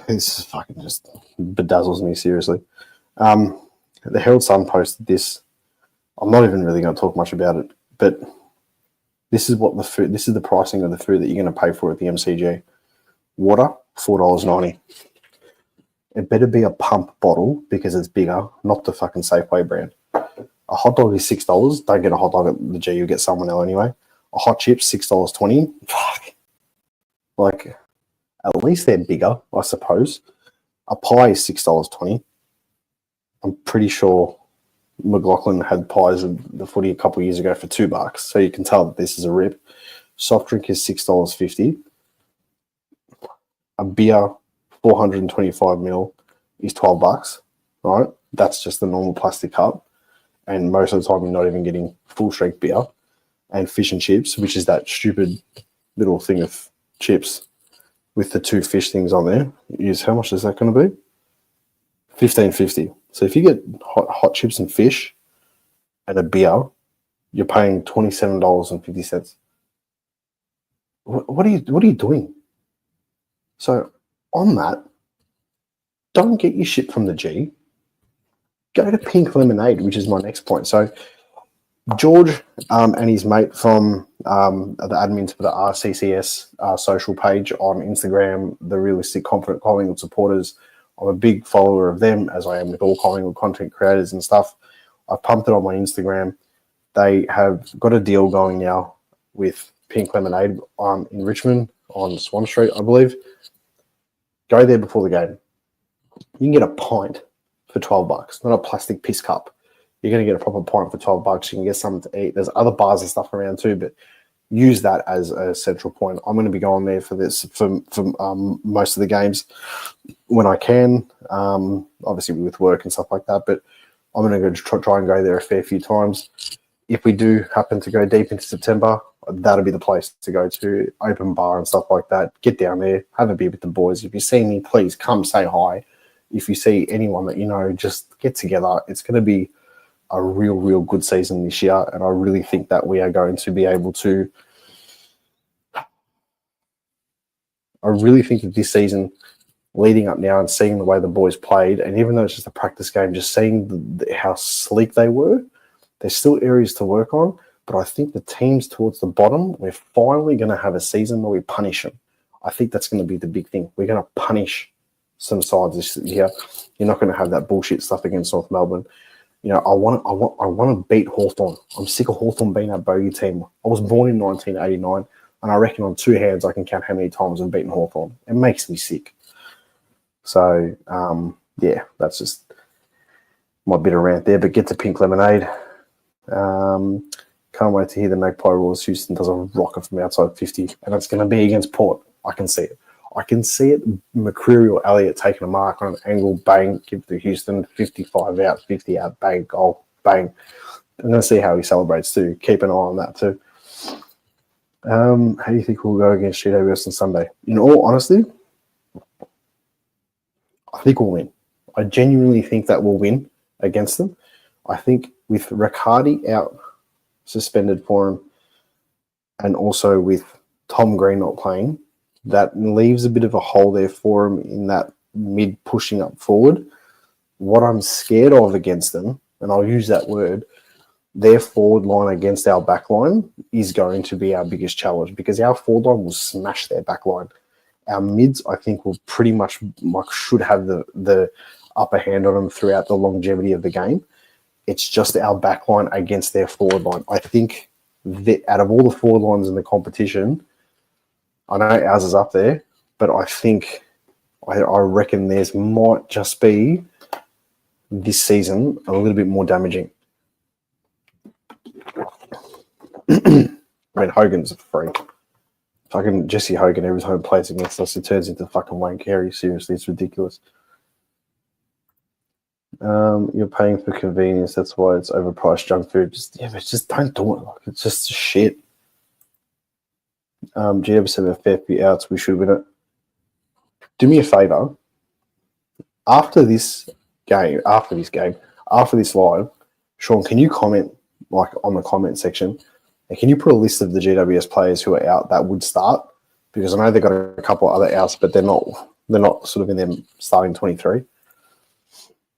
Speaker 1: This fucking just bedazzles me, seriously. The Herald Sun posted this. I'm not even really going to talk much about it, but this is what the food. This is the pricing of the food that you're going to pay for at the MCG. Water, $4.90. It better be a pump bottle because it's bigger, not the fucking Safeway brand. A hot dog is $6. Don't get a hot dog at the G, you'll get someone else anyway. A hot chip, $6.20. Fuck. Like, at least they're bigger, I suppose. A pie is $6.20. I'm pretty sure McLaughlin had pies at the footy a couple of years ago for $2, so you can tell that this is a rip. Soft drink is $6.50. A beer, 425 ml, is $12, right? That's just the normal plastic cup. And most of the time, you're not even getting full strength beer. And fish and chips, which is that stupid little thing of chips with the 2 fish things on there, is how much is that going to be? $15.50. So if you get hot chips and fish and a beer, you're paying $27.50. What are you doing? So on that, don't get your shit from the G. Go to Pink Lemonade, which is my next point. So George and his mate from the admins for the RCCS social page on Instagram, the Realistic Confident Collingwood supporters. I'm a big follower of them, as I am with all Collingwood content creators and stuff. I've pumped it on my Instagram. They have got a deal going now with Pink Lemonade in Richmond on Swan Street, I believe. Go there before the game. You can get a pint for $12, not a plastic piss cup. You're going to get a proper pint for $12. You can get something to eat. There's other bars and stuff around too, but use that as a central point. I'm going to be going there for this for most of the games when I can, obviously with work and stuff like that, but I'm going to go try and go there a fair few times. If we do happen to go deep into September, that'll be the place to go to, open bar and stuff like that. Get down there, have a beer with the boys. If you see me, please come say hi. If you see anyone that you know, just get together. It's going to be a real good season this year, and I really think that we are going to be able to. I really think that this season, leading up now and seeing the way the boys played, and even though it's just a practice game, just seeing how sleek they were, there's still areas to work on, But I think the teams towards the bottom, we're finally going to have a season where we punish them. I think that's going to be the big thing. We're going to punish some sides this year. You're not going to have that bullshit stuff against North Melbourne. You know, I want to beat Hawthorn. I'm sick of Hawthorn being that bogey team. I was born in 1989, and I reckon on two hands I can count how many times I've beaten Hawthorn. It makes me sick. So, yeah, that's just my bit of rant there. But get to Pink Lemonade. Can't wait to hear the Magpie Roars. Houston does a rocker from outside 50, and it's going to be against Port. I can see it. I can see it. McCreary or Elliott taking a mark on an angle, bang, give it to Houston, 55 out, 50 out, bang, goal, bang. I'm going to see how he celebrates too. Keep an eye on that too. How do you think we'll go against GWS on Sunday? In all honesty, I think we'll win. I genuinely think that we'll win against them. I think with Riccardi out suspended for him, and also with Tom Green not playing, that leaves a bit of a hole there for him in that mid pushing up forward. What I'm scared of against them, and I'll use that word, their forward line against our back line is going to be our biggest challenge, because our forward line will smash their back line. Our mids, I think, will pretty much should have the upper hand on them throughout the longevity of the game. It's just our back line against their forward line. I think that out of all the forward lines in the competition, I know ours is up there, but I think, I reckon theirs might just be this season a little bit more damaging. I mean, Hogan's a freak. Fucking Jesse Hogan, every time he plays against us, he turns into fucking Wayne Carey. Seriously, it's ridiculous. You're paying for convenience. That's why it's overpriced junk food. Just don't do it. Like, it's just shit. GW have a fair few outs. We should win it. Do me a favor. After this live, Sean, can you comment like on the comment section? And can you put a list of the GWS players who are out that would start? Because I know they've got a couple of other outs, but they're not sort of in their starting 23.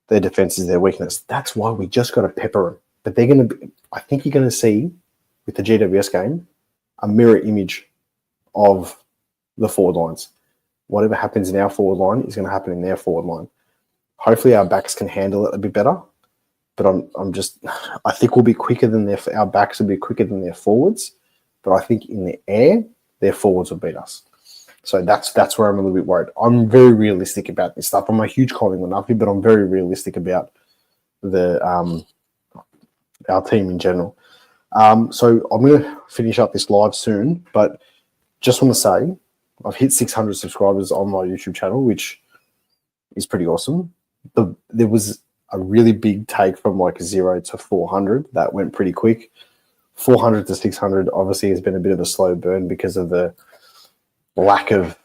Speaker 1: Their defense is their weakness. That's why we just got to pepper them. But they're going to be, I think you're going to see with the GWS game a mirror image of the forward lines. Whatever happens in our forward line is going to happen in their forward line. Hopefully our backs can handle it a bit better. But I think we'll be quicker than our backs will be quicker than their forwards. But I think in the air, their forwards will beat us. So that's where I'm a little bit worried. I'm very realistic about this stuff. I'm a huge Collingwood Nuffy, but I'm very realistic about the our team in general. So I'm going to finish up this live soon, but just want to say I've hit 600 subscribers on my YouTube channel, which is pretty awesome. There was a really big take from like 0 to 400. That went pretty quick. 400 to 600 obviously has been a bit of a slow burn because of the lack of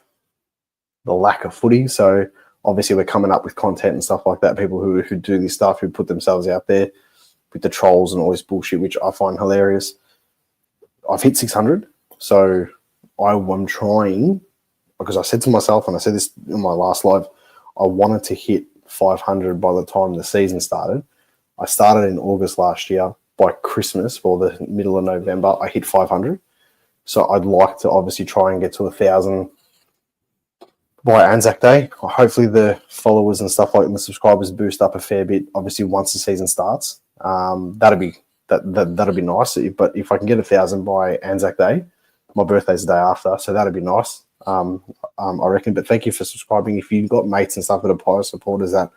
Speaker 1: footy. So obviously we're coming up with content and stuff like that. People who do this stuff, who put themselves out there with the trolls and all this bullshit, which I find hilarious. I've hit 600. So I'm trying, because I said to myself, and I said this in my last live, I wanted to hit 500 by the time the season started. I started in August last year. By Christmas, or the middle of November, I hit 500. So I'd like to obviously try and get to 1,000 by Anzac Day. Hopefully the followers and stuff like that, and the subscribers boost up a fair bit. Obviously, once the season starts, that'll be nice. But if I can get 1,000 by Anzac Day, my birthday's the day after, so that'd be nice. I reckon. But thank you for subscribing. If you've got mates and stuff that are Pyro supporters that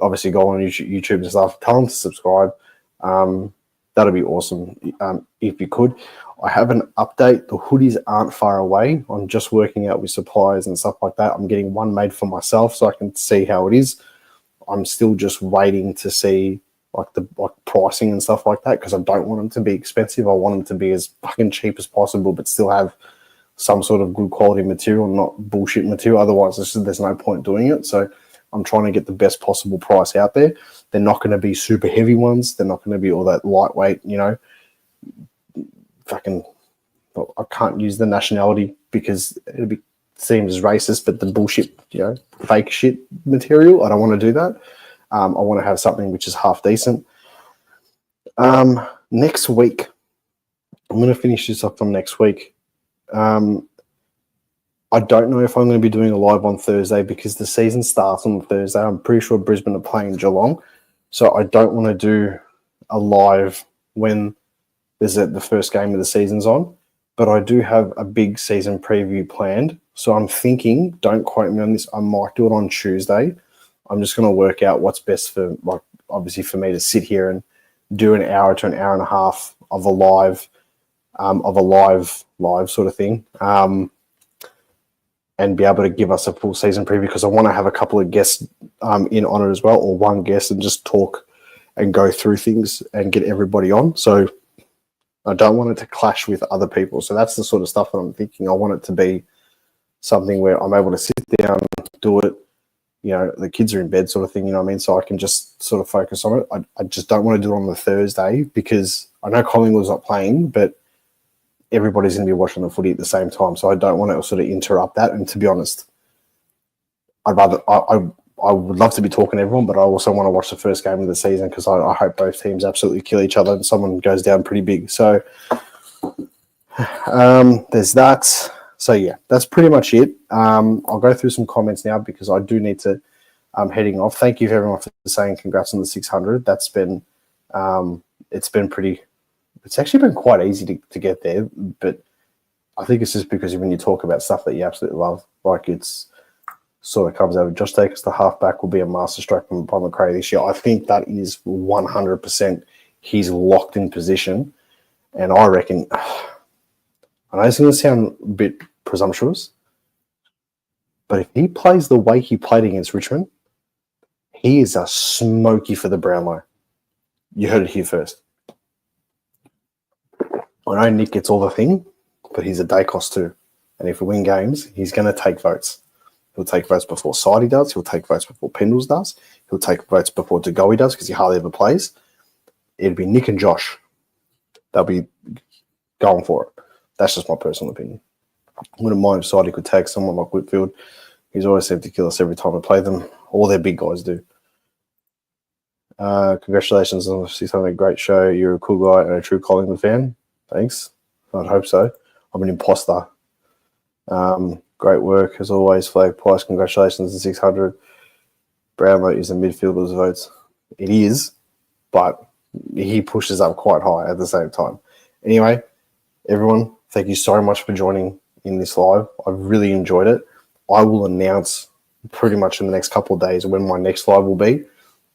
Speaker 1: obviously go on YouTube and stuff, tell them to subscribe. That'd be awesome if you could. I have an update. The hoodies aren't far away. I'm just working out with suppliers and stuff like that. I'm getting one made for myself so I can see how it is. I'm still just waiting to see like pricing and stuff like that, because I don't want them to be expensive. I want them to be as fucking cheap as possible, but still have some sort of good quality material, not bullshit material. Otherwise, there's no point doing it. So I'm trying to get the best possible price out there. They're not going to be super heavy ones. They're not going to be all that lightweight, fucking, well, I can't use the nationality because it'll be seen as racist, but the bullshit, fake shit material, I don't want to do that. I want to have something which is half decent. Next week, I'm going to finish this up on next week. I don't know if I'm going to be doing a live on Thursday because the season starts on Thursday. I'm pretty sure Brisbane are playing Geelong. So I don't want to do a live when there's the first game of the season's on. But I do have a big season preview planned. So I'm thinking, don't quote me on this, I might do it on Tuesday. I'm just going to work out what's best for, like, obviously for me to sit here and do an hour to an hour and a half of a live sort of thing. And be able to give us a full season preview because I want to have a couple of guests in on it as well, or one guest, and just talk and go through things and get everybody on. So I don't want it to clash with other people. So that's the sort of stuff that I'm thinking. I want it to be something where I'm able to sit down, do it, you know, the kids are in bed sort of thing, you know what I mean? So I can just sort of focus on it. I just don't want to do it on the Thursday because I know Collingwood's not playing, but everybody's going to be watching the footy at the same time. So I don't want to sort of interrupt that. And to be honest, I would love to be talking to everyone, but I also want to watch the first game of the season because I hope both teams absolutely kill each other and someone goes down pretty big. So there's that. So yeah, that's pretty much it. I'll go through some comments now because I do need to heading off. Thank you everyone for saying congrats on the 600. That's been it's actually been quite easy to get there, but I think it's just because when you talk about stuff that you absolutely love, like it's sort of comes out of Josh Takers, the halfback will be a masterstroke from Paul McRae this year. I think that is 100%. He's locked in position, and I reckon, I know it's going to sound a bit presumptuous, but if he plays the way he played against Richmond, he is a smoky for the Brownlow. You heard it here first. I know Nick gets all the thing, but he's a day cost too. And if we win games, he's going to take votes. He'll take votes before Sidey does. He'll take votes before Pendles does. He'll take votes before DeGoey does because he hardly ever plays. It'd be Nick and Josh. They'll be going for it. That's just my personal opinion. I wouldn't mind if Sidey could take someone like Whitfield. He's always seemed to kill us every time we play them. All their big guys do. Congratulations on the 600. Great show. You're a cool guy and a true Collingwood fan. Thanks. I'd hope so. I'm an imposter. Great work as always. Flag Price, congratulations on 600. Brownlow is the midfielder's votes. It is, but he pushes up quite high at the same time. Anyway, everyone, thank you so much for joining in this live. I've really enjoyed it. I will announce pretty much in the next couple of days when my next live will be.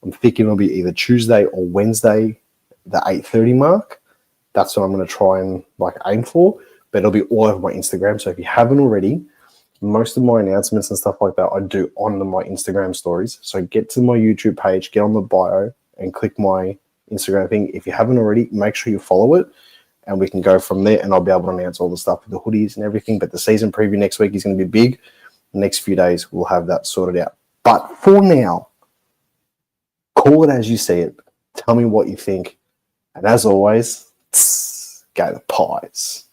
Speaker 1: I'm thinking it'll be either Tuesday or Wednesday, the 8:30 mark. That's what I'm going to try and aim for, but it'll be all over my Instagram. So if you haven't already, most of my announcements and stuff like that I do on my Instagram stories. So get to my YouTube page, get on the bio and click my Instagram thing. If you haven't already, make sure you follow it and we can go from there, and I'll be able to announce all the stuff with the hoodies and everything. But the season preview next week is going to be big. The next few days we'll have that sorted out. But for now, call it as you see it. Tell me what you think. And as always, go the Pies.